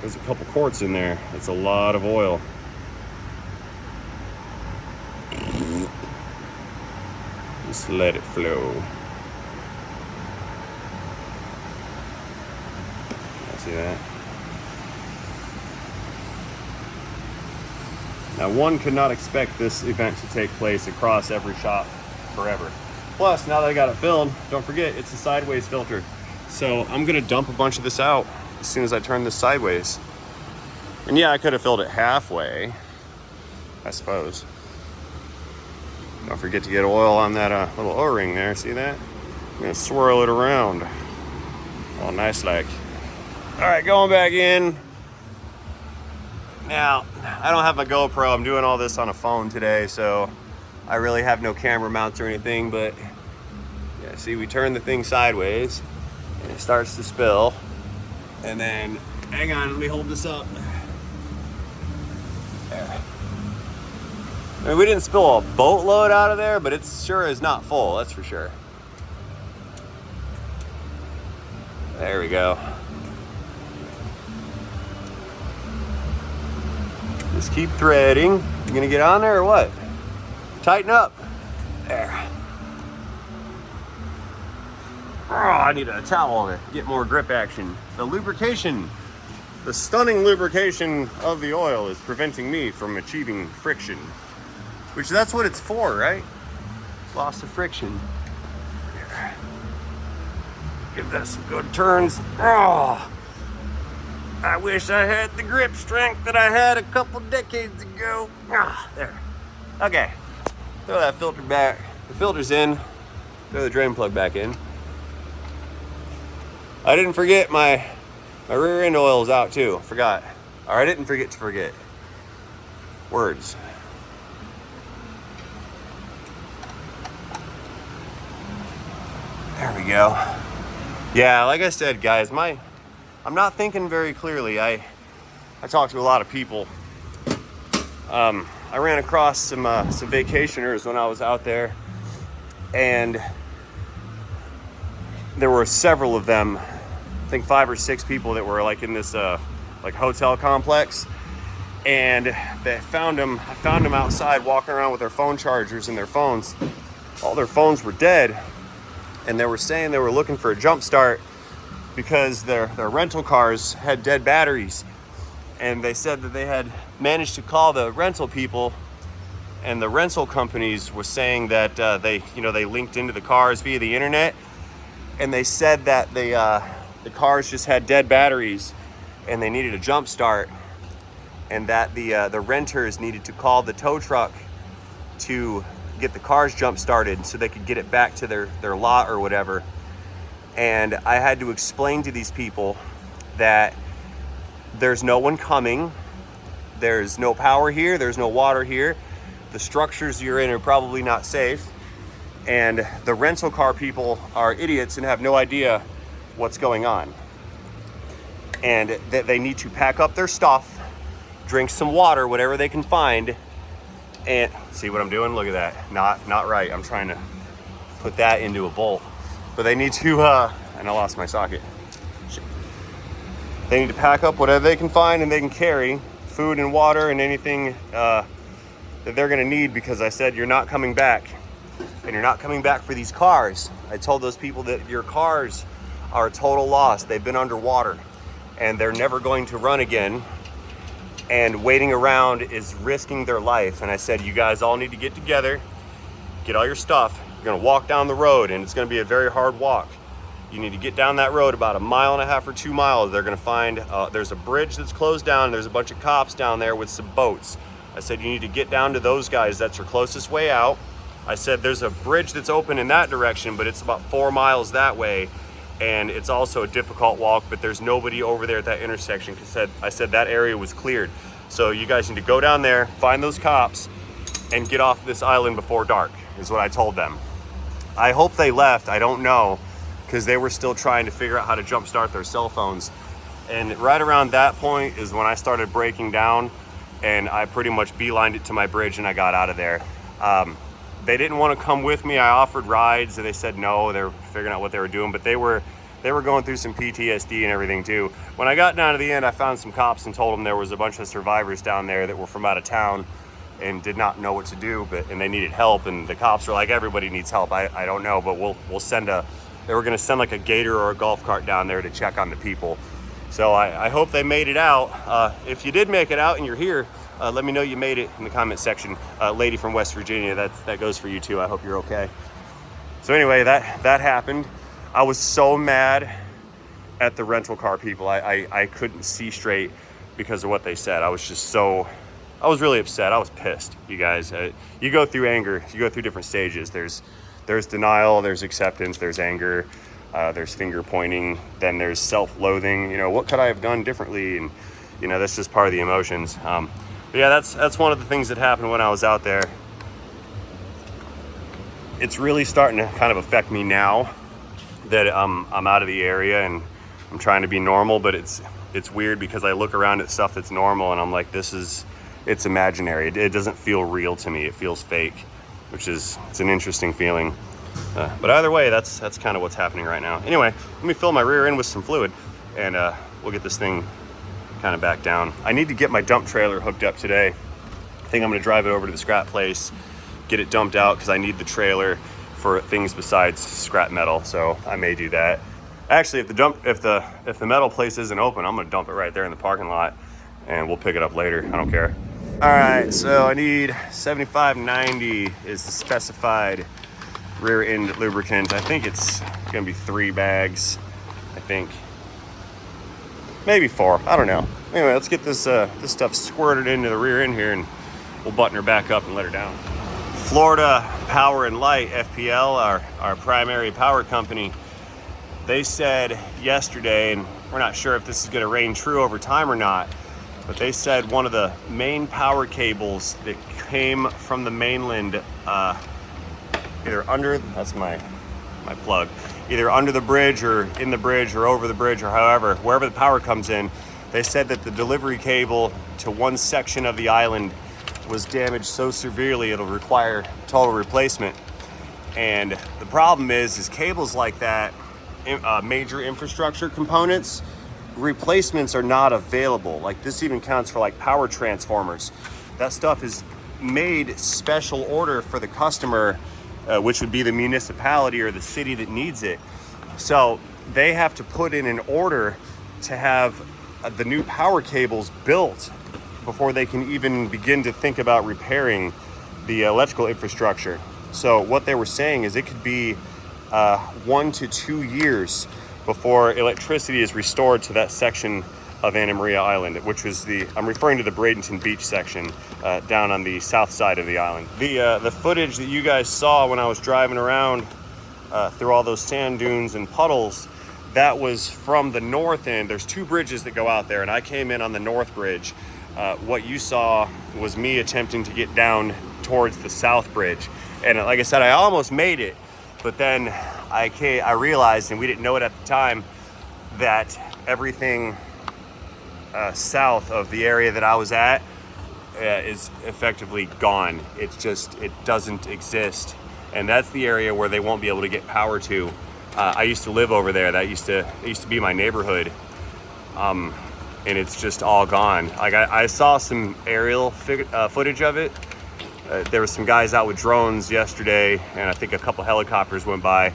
there's a couple quarts in there. That's a lot of oil. Just let it flow. See that? Now, one could not expect this event to take place across every shop forever. Plus, now that I got it filled, don't forget, it's a sideways filter. So I'm gonna dump a bunch of this out as soon as I turn this sideways. And yeah, I could have filled it halfway, I suppose. Don't forget to get oil on that little O-ring there, see that? I'm gonna swirl it around. All nice like. All right, going back in. Now, I don't have my GoPro. I'm doing all this on a phone today, so I really have no camera mounts or anything, but yeah, see, we turn the thing sideways and it starts to spill. And then, hang on, let me hold this up. There. I mean, we didn't spill a boatload out of there, but it sure is not full, that's for sure. There we go. Just keep threading. You gonna get on there or what? Tighten up. There. Oh, I need a towel to get more grip action. The lubrication, the stunning lubrication of the oil is preventing me from achieving friction. Which that's what it's for, right? Loss of friction. Here. Give that some good turns. Oh, I wish I had the grip strength that I had a couple decades ago. Ah, there. Okay, throw that filter back. The filter's in. Throw the drain plug back in. I didn't forget my rear end oil is out too. Forgot. Or I didn't forget to forget. Words. There we go. Yeah, like I said, guys, I'm not thinking very clearly. I talked to a lot of people. I ran across some vacationers when I was out there, and there were several of them, I think 5 or 6 people that were like in this like hotel complex, and I found them outside walking around with their phone chargers and their phones. All their phones were dead, and they were saying they were looking for a jump start because their rental cars had dead batteries. And they said that they had managed to call the rental people, and the rental companies were saying that they linked into the cars via the internet, and they said that the cars just had dead batteries and they needed a jump start, and that the renters needed to call the tow truck to get the cars jump started so they could get it back to their lot or whatever. And I had to explain to these people that there's no one coming, there's no power here, there's no water here, the structures you're in are probably not safe, and the rental car people are idiots and have no idea what's going on, and that they need to pack up their stuff drink some water, whatever they can find. And see what I'm doing? Look at that. Not right. I'm trying to put that into a bolt. But they need to, and I lost my socket. Shit. They need to pack up whatever they can find and they can carry, food and water and anything that they're gonna need, because I said you're not coming back. And you're not coming back for these cars. I told those people that your cars are a total loss. They've been underwater and they're never going to run again. And waiting around is risking their life. And I said, you guys all need to get together, get all your stuff. You're gonna walk down the road and it's gonna be a very hard walk. You need to get down that road about 1.5 miles or 2 miles. They're gonna find, there's a bridge that's closed down. There's a bunch of cops down there with some boats. I said, you need to get down to those guys. That's your closest way out. I said, there's a bridge that's open in that direction, but it's about 4 miles that way. And it's also a difficult walk, but there's nobody over there at that intersection, because I said that area was cleared. So you guys need to go down there, find those cops, and get off this island before dark, is what I told them. I hope they left, I don't know, because they were still trying to figure out how to jumpstart their cell phones. And right around that point is when I started breaking down, and I pretty much beelined it to my bridge and I got out of there. They didn't want to come with me. I offered rides and they said no. They were figuring out what they were doing, but they were going through some PTSD and everything too. When I got down to the end, I found some cops and told them there was a bunch of survivors down there that were from out of town and did not know what to do, and they needed help. And the cops were like, everybody needs help. I don't know, but we'll send they were going to send like a gator or a golf cart down there to check on the people. So I hope they made it out. If you did make it out and you're here, let me know you made it in the comment section. Lady from West Virginia, that goes for you too. I hope you're okay. So anyway, that happened. I was so mad at the rental car people. I couldn't see straight because of what they said. I was really upset. I was pissed, you guys. You go through anger. You go through different stages. There's denial, there's acceptance, there's anger, there's finger pointing, then there's self-loathing. You know, what could I have done differently? And you know, that's just part of the emotions. But yeah, that's one of the things that happened when I was out there. It's really starting to kind of affect me now that I'm out of the area and I'm trying to be normal, but it's weird because I look around at stuff that's normal and I'm like, it's imaginary. It doesn't feel real to me. It feels fake, it's an interesting feeling. But either way, that's kind of what's happening right now. Anyway, let me fill my rear end with some fluid and we'll get this thing kind of back down. I need to get my dump trailer hooked up today. I think I'm going to drive it over to the scrap place, get it dumped out, because I need the trailer for things besides scrap metal. So I may do that. Actually, if the metal place isn't open, I'm going to dump it right there in the parking lot and we'll pick it up later. I don't care. All right, so I need 7590 is the specified rear end lubricant. I think it's going to be 3 bags. I think maybe 4. I don't know. Anyway, let's get this stuff squirted into the rear end here and we'll button her back up and let her down. Florida Power and Light, FPL, our primary power company, they said yesterday, and we're not sure if this is going to reign true over time or not, but they said one of the main power cables that came from the mainland, either under, that's my plug, either under the bridge or in the bridge or over the bridge or however, wherever the power comes in, they said that the delivery cable to one section of the island was damaged so severely it'll require total replacement. And the problem is cables like that, major infrastructure components, replacements are not available. Like this even counts for like power transformers. That stuff is made special order for the customer, which would be the municipality or the city that needs it. So they have to put in an order to have the new power cables built before they can even begin to think about repairing the electrical infrastructure. So what they were saying is it could be 1 to 2 years before electricity is restored to that section of Anna Maria Island, which was I'm referring to the Bradenton beach section down on the south side of the island. The footage that you guys saw when I was driving around through all those sand dunes and puddles, that was from the north end. There's 2 bridges that go out there, and I came in on the north bridge. What you saw was me attempting to get down towards the south bridge. And like I said, I almost made it, but then I realized, and we didn't know it at the time, that everything south of the area that I was at is effectively gone. It doesn't exist. And that's the area where they won't be able to get power to. I used to live over there. It used to be my neighborhood. And it's just all gone. Like I saw some aerial footage of it. There was some guys out with drones yesterday, and I think a couple helicopters went by.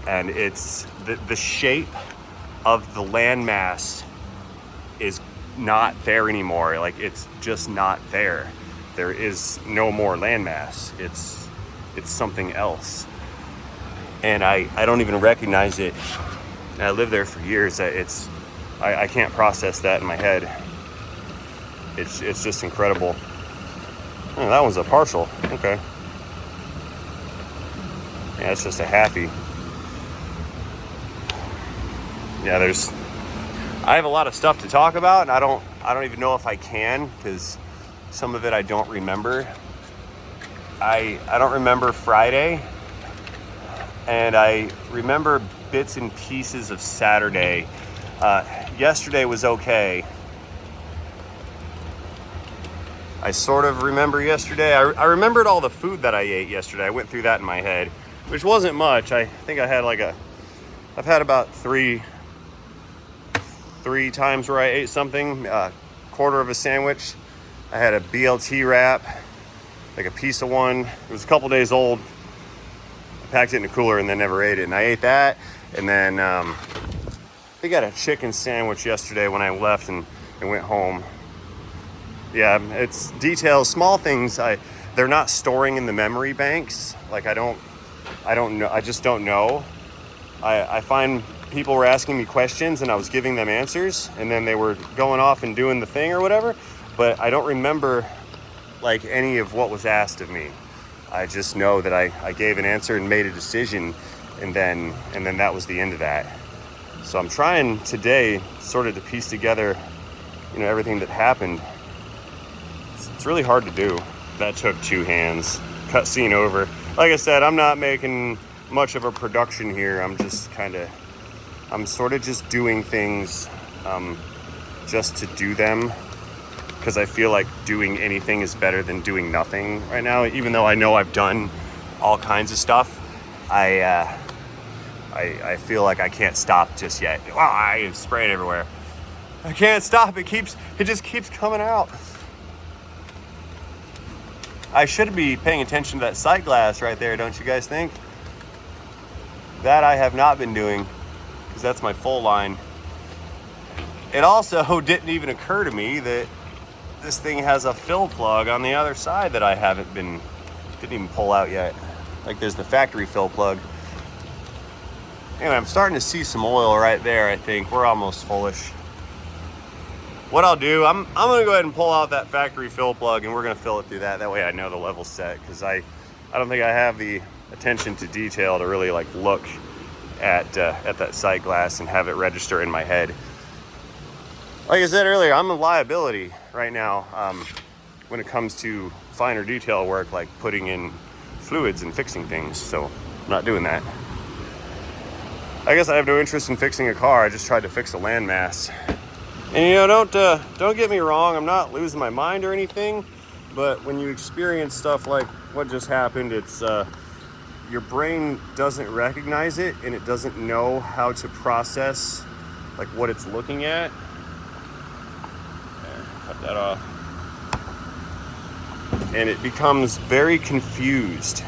And it's the shape of the landmass is not there anymore. Like, it's just not there. There is no more landmass. It's something else. And I don't even recognize it. I lived there for years. I can't process that in my head. It's just incredible. Oh, that one's a partial. Okay. Yeah, it's just a happy. Yeah, I have a lot of stuff to talk about, and I don't even know if I can, because some of it I don't remember. I don't remember Friday, and I remember bits and pieces of Saturday. Yesterday was okay. I sort of remember yesterday. I remembered all the food that I ate yesterday. I went through that in my head, which wasn't much. I think I had I've had about three times where I ate something. Quarter of a sandwich. I had a BLT wrap, like a piece of one. It was a couple days old. I packed it in a cooler and then never ate it. And I ate that. And then I got a chicken sandwich yesterday when I left and went home. Yeah, it's details, small things. They're not storing in the memory banks. Like I don't know. I just don't know. I find people were asking me questions and I was giving them answers, and then they were going off and doing the thing or whatever. But I don't remember like any of what was asked of me. I just know that I gave an answer and made a decision, and then that was the end of that. So I'm trying today sort of to piece together, everything that happened. It's really hard to do. That took 2 hands. Cut scene over. Like I said, I'm not making much of a production here. I'm sort of just doing things just to do them, because I feel like doing anything is better than doing nothing right now. Even though I know I've done all kinds of stuff, I feel like I can't stop just yet. Wow, I spray it everywhere. I can't stop. It just keeps coming out. I should be paying attention to that sight glass right there, don't you guys think? That I have not been doing, because that's my full line. It also didn't even occur to me that this thing has a fill plug on the other side that I didn't even pull out yet. Like, there's the factory fill plug. Anyway, I'm starting to see some oil right there. I think we're almost fullish. What I'll do, I'm gonna go ahead and pull out that factory fill plug, and we're gonna fill it through that. That way I know the level's set, because I don't think I have the attention to detail to really like look at that sight glass and have it register in my head. Like I said earlier, I'm a liability right now when it comes to finer detail work, like putting in fluids and fixing things. So I'm not doing that. I guess I have no interest in fixing a car. I just tried to fix a landmass. And don't get me wrong, I'm not losing my mind or anything, but when you experience stuff like what just happened, it's your brain doesn't recognize it, and it doesn't know how to process like what it's looking at. There, cut that off. And it becomes very confused.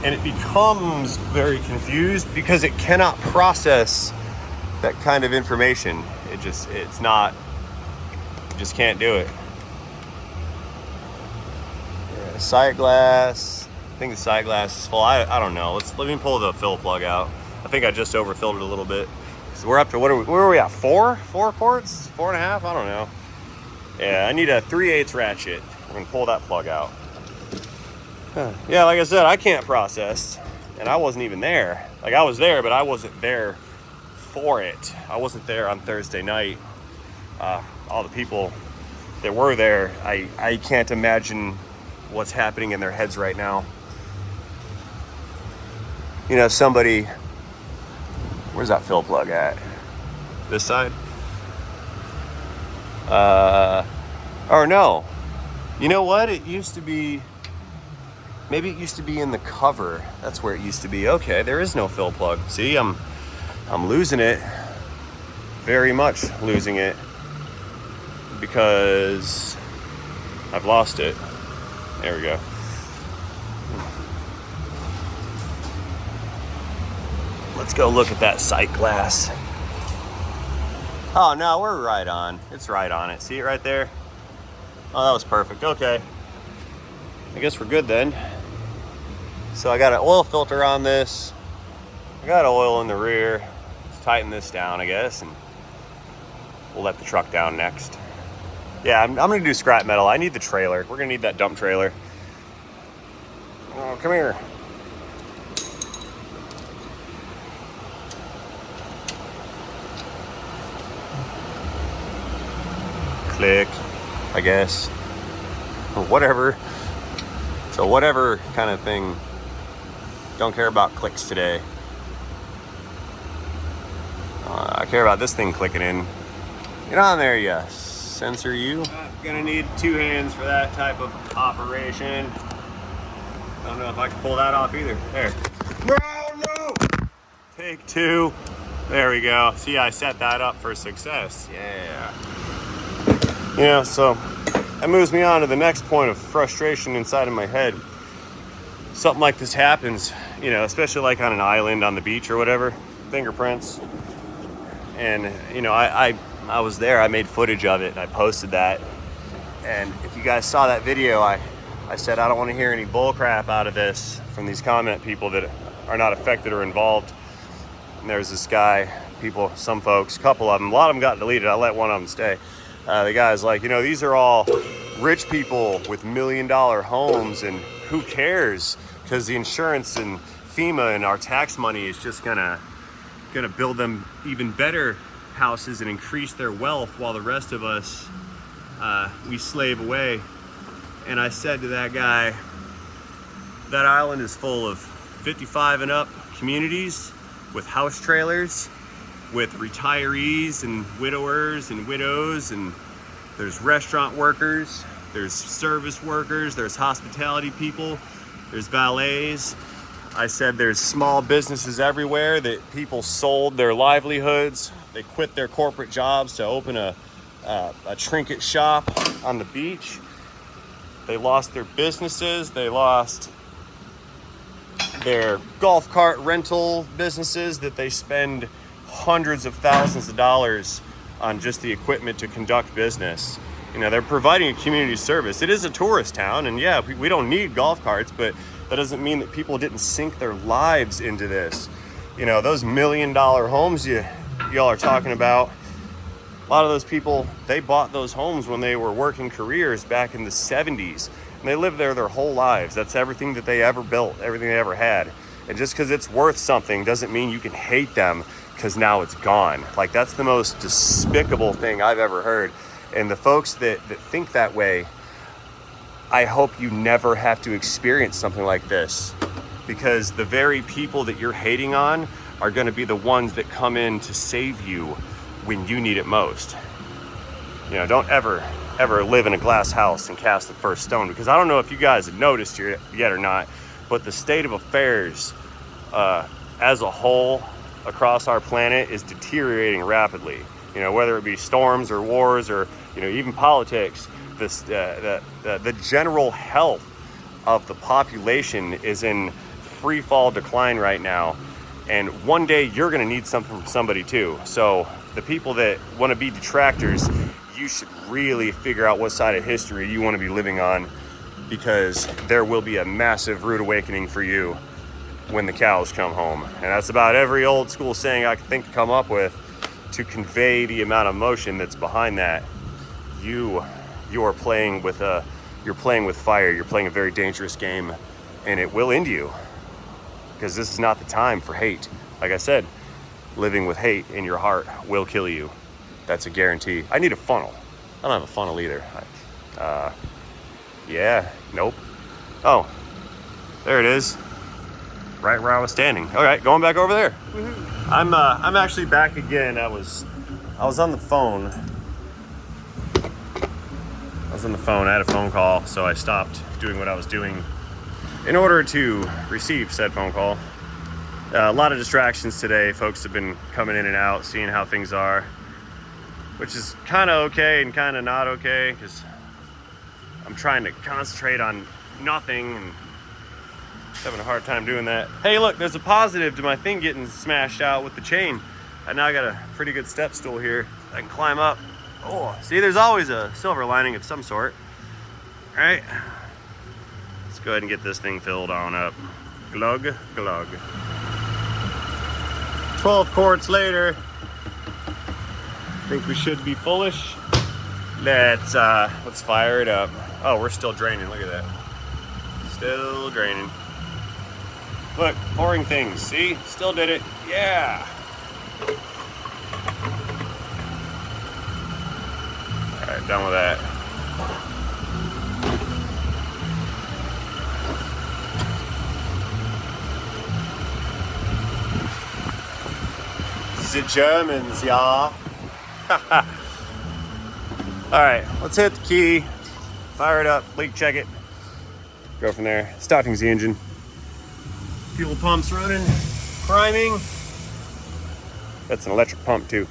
Because it cannot process that kind of information. You just can't do it. Yeah, sight glass. I think the sight glass is full. I don't know. Let me pull the fill plug out. I think I just overfilled it a little bit. So we're up to, where are we at? 4 quarts? 4.5? I don't know. Yeah, I need a 3/8 ratchet. We're gonna pull that plug out. Yeah, like I said, I can't process, and I wasn't even there. Like, I was there, but I wasn't there for it. I wasn't there on Thursday night. All the people that were there, I can't imagine what's happening in their heads right now. Where's that fill plug at? This side? Or no, you know what? It used to be, maybe it used to be in the cover. That's where it used to be. Okay, there is no fill plug. See, I'm losing it. Very much losing it because I've lost it. There we go. Let's go look at that sight glass. Oh no, we're right on. It's right on it. See it right there? Oh, that was perfect. Okay. I guess we're good then. So I got an oil filter on this. I got oil in the rear. Let's tighten this down, I guess, and we'll let the truck down next. Yeah, I'm gonna do scrap metal. I need the trailer. We're gonna need that dump trailer. Oh, come here. Click, I guess, or whatever. So whatever kind of thing. Don't care about clicks today. I care about this thing clicking in. Get on there, you sensor, you. Gonna need 2 hands for that type of operation. Don't know if I can pull that off either. There. No. Take 2. There we go. See, I set that up for success. Yeah. Yeah, so that moves me on to the next point of frustration inside of my head. Something like this happens, you know, especially like on an island on the beach or whatever, fingerprints. And, you know, I was there, I made footage of it and I posted that. And if you guys saw that video, I said, I don't want to hear any bull crap out of this from these comment people that are not affected or involved. And there's this guy, people, some folks, a couple of them, a lot of them got deleted. I let one of them stay. The guy's like, you know, these are all rich people with $1 million homes, and who cares? Because the insurance and FEMA and our tax money is just gonna build them even better houses and increase their wealth, while the rest of us, we slave away. And I said to that guy, that island is full of 55 and up communities with house trailers, with retirees and widowers and widows, and there's restaurant workers, there's service workers, there's hospitality people, there's valets. I said there's small businesses everywhere that people sold their livelihoods. They quit their corporate jobs to open a trinket shop on the beach. They lost their businesses. They lost their golf cart rental businesses that they spend hundreds of thousands of dollars on just the equipment to conduct business. You know, they're providing a community service. It is a tourist town, and yeah, we don't need golf carts, but that doesn't mean that people didn't sink their lives into this. You know, those $1 million homes y'all are talking about, a lot of those people, they bought those homes when they were working careers back in the 70s, and they lived there their whole lives. That's everything that they ever built, everything they ever had. And just because it's worth something doesn't mean you can hate them because now it's gone. Like, that's the most despicable thing I've ever heard. And the folks that think that way, I hope you never have to experience something like this, because the very people that you're hating on are going to be the ones that come in to save you when you need it most. You know, don't ever live in a glass house and cast the first stone, because I don't know if you guys have noticed yet or not, but the state of affairs as a whole across our planet is deteriorating rapidly. You know, whether it be storms or wars or, you know, even politics, the general health of the population is in free fall decline right now. And one day you're going to need something from somebody too. So the people that want to be detractors, you should really figure out what side of history you want to be living on, because there will be a massive rude awakening for you when the cows come home. And that's about every old school saying I can think to come up with to convey the amount of emotion that's behind that. You are playing with fire. You're playing a very dangerous game, and it will end you, because this is not the time for hate. Like I said, living with hate in your heart will kill you. That's a guarantee. I need a funnel. I don't have a funnel either. Yeah, nope. Oh, there it is. Right where I was standing. All right, going back over there. I'm actually back again. I was on the phone was on the phone. I had a phone call, so I stopped doing what I was doing in order to receive said phone call. A lot of distractions today. Folks have been coming in and out, seeing how things are, which is kind of okay and kind of not okay, because I'm trying to concentrate on nothing and having a hard time doing that. Hey, look, there's a positive to my thing getting smashed out with the chain. I now got a pretty good step stool here. I can climb up. Oh, see, there's always a silver lining of some sort. All right, let's go ahead and get this thing filled on up. Glug, glug. 12 quarts later. Think we should be fullish. Let's fire it up. Oh, we're still draining. Look at that. Still draining. Look, pouring things. See? Still did it. Yeah. All right, done with that. The Germans, y'all. All right, let's hit the key, fire it up, leak check it, go from there. Starting's the engine. Fuel pump's running, priming. That's an electric pump too.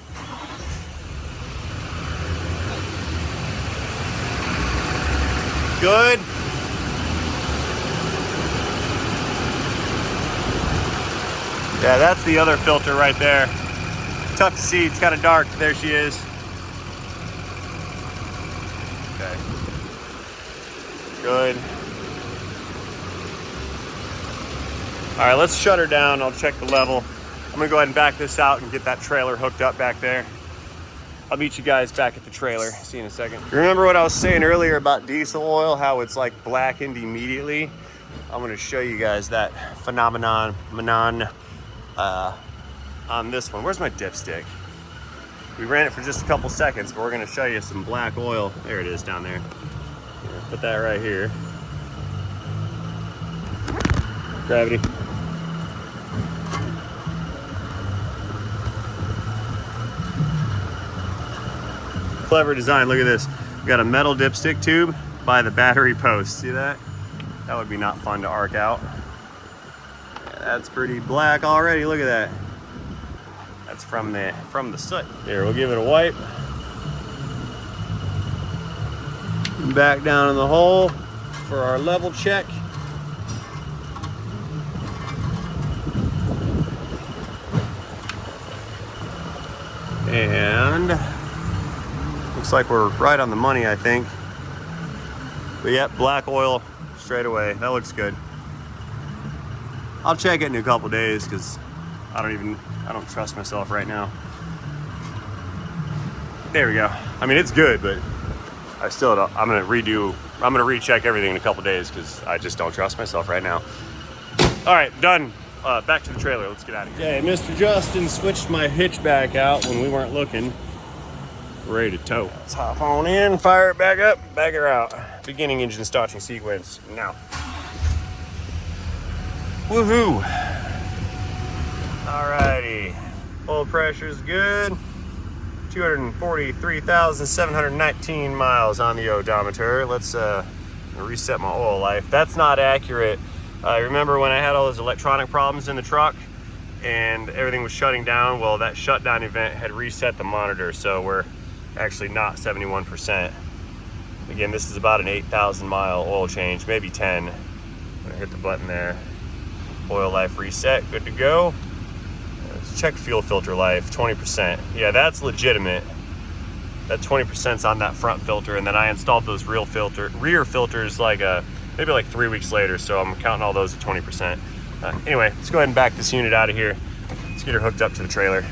Good. Yeah, that's the other filter right there. Tough to see, it's kind of dark. There she is. Okay. Good. All right, let's shut her down. I'll check the level. I'm gonna go ahead and back this out and get that trailer hooked up back there. I'll meet you guys back at the trailer. See you in a second. Remember what I was saying earlier about diesel oil, how it's like blackened immediately? I'm gonna show you guys that phenomenon on this one. Where's my dipstick? We ran it for just a couple seconds, but we're gonna show you some black oil. There it is down there. Put that right here. Gravity. Clever design, look at this. We got a metal dipstick tube by the battery post. See that? That would be not fun to arc out. Yeah, that's pretty black already, look at that. That's from the soot. Here, we'll give it a wipe. Back down in the hole for our level check. And looks like we're right on the money, I think. But yep, black oil straight away. That looks good. I'll check it in a couple days because I don't trust myself right now. There we go. I mean, it's good, but I still don't. I'm gonna recheck everything in a couple days because I just don't trust myself right now. All right, done. Back to the trailer. Let's get out of here. Okay, Mr. Justin switched my hitch back out when we weren't looking. We're ready to tow. Let's hop on in, fire it back up, back her out. Beginning engine starting sequence now. Woohoo! Alrighty, oil pressure's good. 243,719 miles on the odometer. Let's reset my oil life. That's not accurate. Remember when I had all those electronic problems in the truck and everything was shutting down? Well, that shutdown event had reset the monitor, so we're actually not 71%. Again, this is about an 8,000 mile oil change, maybe 10. I'm gonna hit the button there. Oil life reset, good to go. Let's check fuel filter life, 20%. Yeah, that's legitimate. That 20%'s on that front filter, and then I installed those rear filters maybe like 3 weeks later, so I'm counting all those at 20%. Anyway, let's go ahead and back this unit out of here. Let's get her hooked up to the trailer.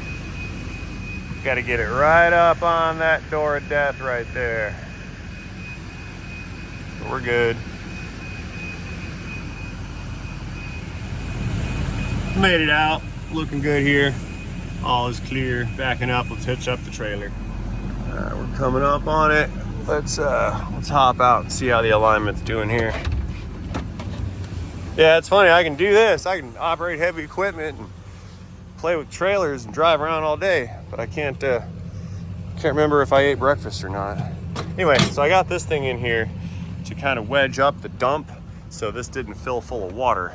Got to get it right up on that door of death right there. So we're good. Made it out, looking good here. All is clear, backing up. Let's hitch up the trailer. We're coming up on it. Let's hop out and see how the alignment's doing here. Yeah, it's funny, I can do this. I can operate heavy equipment and play with trailers and drive around all day, but I can't remember if I ate breakfast or not. Anyway, so I got this thing in here to kind of wedge up the dump so this didn't fill full of water,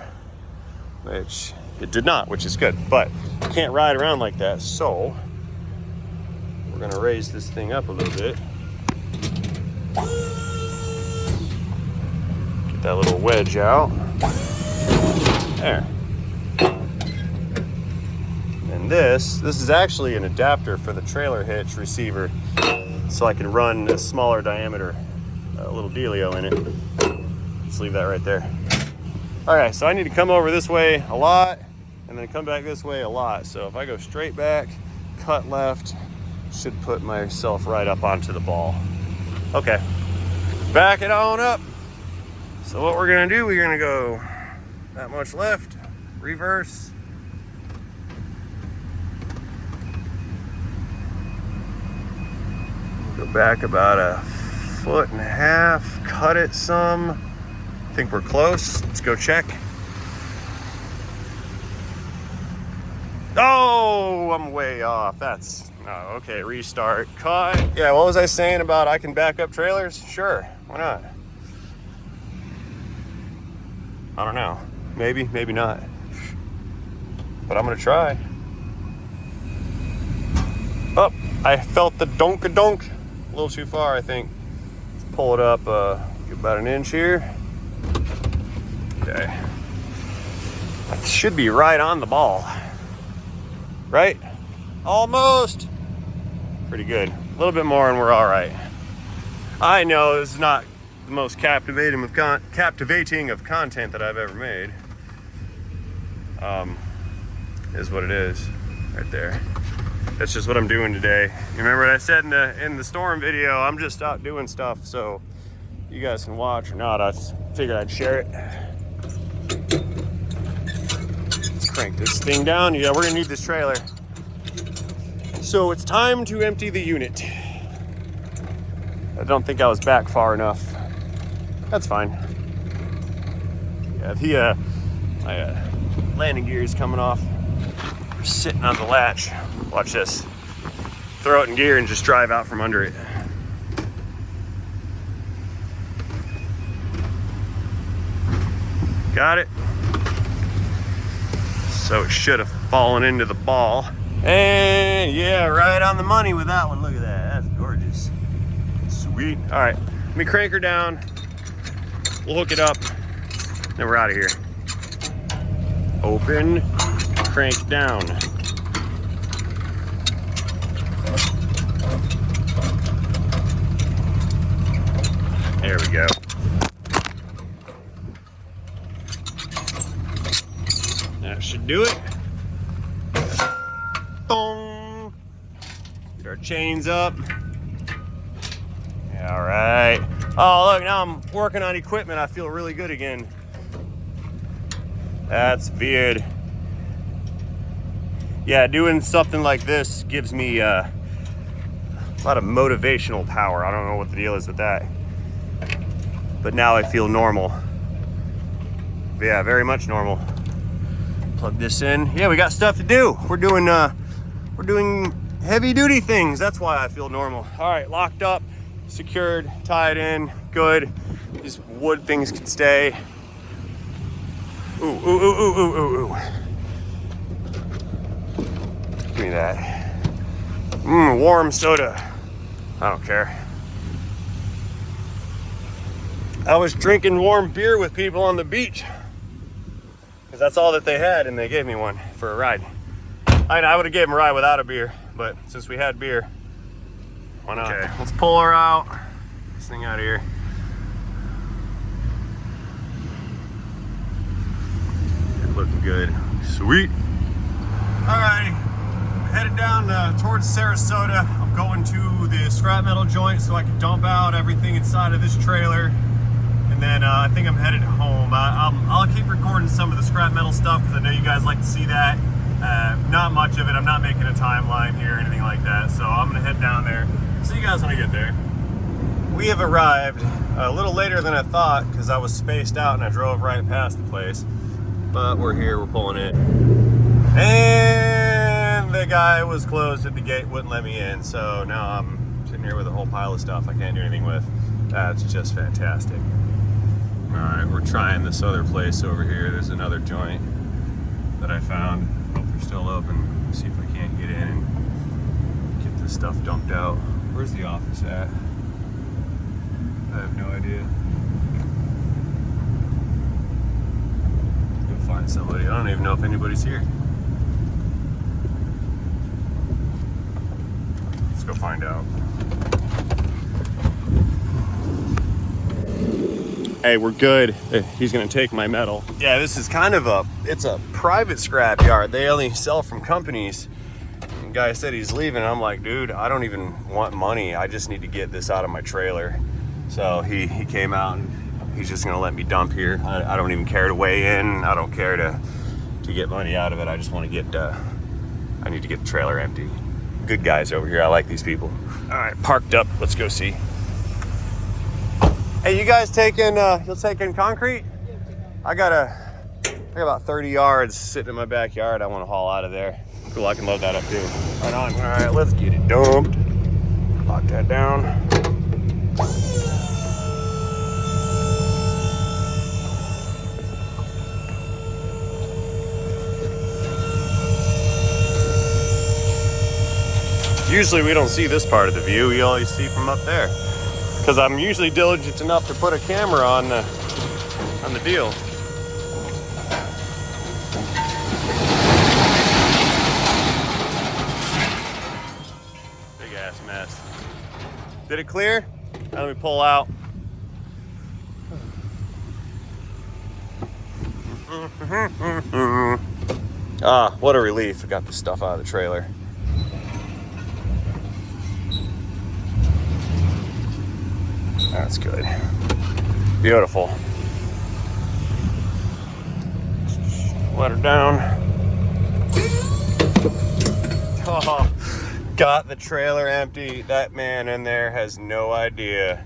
which it did not, which is good, but you can't ride around like that. So we're gonna raise this thing up a little bit. Get that little wedge out. There. And this is actually an adapter for the trailer hitch receiver, so I can run a smaller diameter little dealio in it. Just leave that right there. All right, so I need to come over this way a lot and then come back this way a lot. So if I go straight back, cut left, should put myself right up onto the ball. Okay, back it on up. So what we're gonna do, we're gonna go that much left, reverse. Go back about 1.5 feet, cut it some. I think we're close. Let's go check. Oh, I'm way off. That's, oh, okay, restart, cut. Yeah, what was I saying about I can back up trailers? Sure, why not? I don't know. Maybe, maybe not. But I'm gonna try. Oh, I felt the donk-a-donk. A little too far, I think. Let's pull it up about an inch here. Okay. That should be right on the ball. Right? Almost. Pretty good. A little bit more and we're all right. I know this is not the most captivating of content that I've ever made. Is what it is right there. That's just what I'm doing today. You remember what I said in the storm video? I'm just out doing stuff, so you guys can watch or not. I figured I'd share it. Let's crank this thing down. Yeah, we're gonna need this trailer. So it's time to empty the unit. I don't think I was back far enough. That's fine. Yeah, my landing gear is coming off. We're sitting on the latch. Watch this. Throw it in gear and just drive out from under it. Got it. So it should have fallen into the ball. And yeah, right on the money with that one. Look at that. That's gorgeous. Sweet. All right, let me crank her down. We'll hook it up. Then we're out of here. Open, crank down. There we go. That should do it. Boom. Get our chains up. Yeah, all right. Oh, look, now I'm working on equipment. I feel really good again. That's weird. Yeah, doing something like this gives me a lot of motivational power. I don't know what the deal is with that. But now I feel normal. Yeah, very much normal. Plug this in. Yeah, we got stuff to do. We're doing heavy duty things. That's why I feel normal. All right, locked up, secured, tied in, good. These wood things can stay. Ooh, ooh, ooh, ooh, ooh, ooh, ooh. Give me that. Warm soda. I don't care. I was drinking warm beer with people on the beach because that's all that they had, and they gave me one for a ride. I would have gave them a ride without a beer, but since we had beer, why not? Okay, let's pull her out. This thing out of here. Looking good. Sweet. Alrighty, headed down towards Sarasota. I'm going to the scrap metal joint so I can dump out everything inside of this trailer. And then I think I'm headed home. I'll keep recording some of the scrap metal stuff because I know you guys like to see that. Not much of it. I'm not making a timeline here or anything like that. So I'm going to head down there. See you guys when I get there. We have arrived a little later than I thought because I was spaced out and I drove right past the place. But we're here, we're pulling it. And the guy was closed at the gate, wouldn't let me in. So now I'm Sitting here with a whole pile of stuff I can't do anything with. That's just fantastic. All right, we're trying this other place over here. There's another joint that I found. Hope they're still open. See if I can't get in and get this stuff dumped out. Where's the office at? I have no idea. Go find somebody. I don't even know if anybody's here. Let's go find out. Hey, we're good. He's gonna take my metal. Yeah, this is kind of it's a private scrap yard. They only sell from companies. The guy said he's leaving. I'm like, dude, I don't even want money. I just need to get this out of my trailer. So he came out and he's just gonna let me dump here. I don't even care to weigh in. I don't care to get money out of it. I just want to get, I need to get the trailer empty. Good guys over here. I like these people. All right, parked up. Let's go see. Hey, you guys taking, you'll take in concrete? I got about 30 yards sitting in my backyard. I want to haul out of there. Cool, I can load that up too. Right on. All right, let's get it dumped. Lock that down. Usually we don't see this part of the view. We always see from up there. Because I'm usually diligent enough to put a camera on the deal. Big ass mess. Did it clear? Now let me pull out. Ah, what a relief. I got the stuff out of the trailer. That's good. Beautiful. Let her down. Oh, got the trailer empty. That man in there has no idea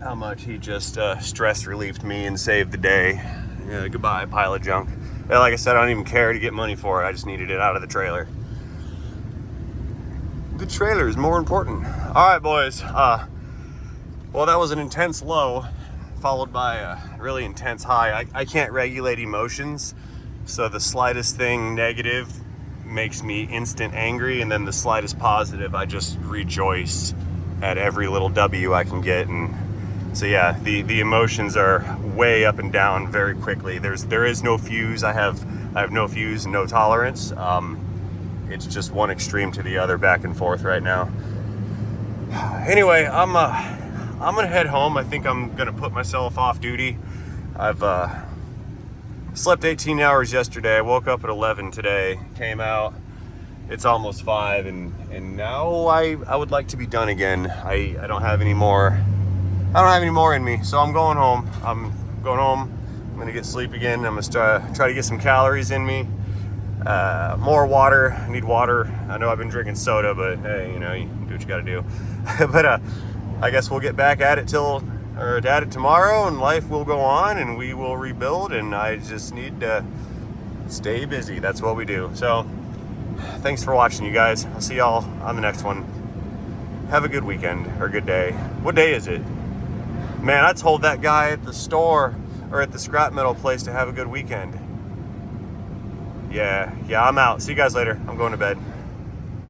how much he just stress relieved me and saved the day. Yeah, goodbye, pile of junk. Yeah, like I said, I don't even care to get money for it. I just needed it out of the trailer. The trailer is more important. All right, boys. Well, that was an intense low, followed by a really intense high. I can't regulate emotions, so the slightest thing negative makes me instant angry, and then the slightest positive, I just rejoice at every little W I can get. And so yeah, the emotions are way up and down very quickly. There is no fuse. I have no fuse and no tolerance. It's just one extreme to the other, back and forth right now. Anyway, I'm gonna head home. I think I'm gonna put myself off duty. I've slept 18 hours yesterday. I woke up at 11 today, came out. It's almost 5, and now I would like to be done again. I don't have any more. I don't have any more in me, so I'm going home. I'm gonna get sleep again. I'm gonna try to get some calories in me. More water. I need water. I know I've been drinking soda, but hey, you know, you do what you gotta do. But I guess we'll get back at it tomorrow, and life will go on, and we will rebuild, and I just need to stay busy. That's what we do. So thanks for watching, you guys. I'll see y'all on the next one. Have a good weekend, or good day. What day is it? Man, I told that guy at the store, or at the scrap metal place, to have a good weekend. Yeah, I'm out. See you guys later. I'm going to bed.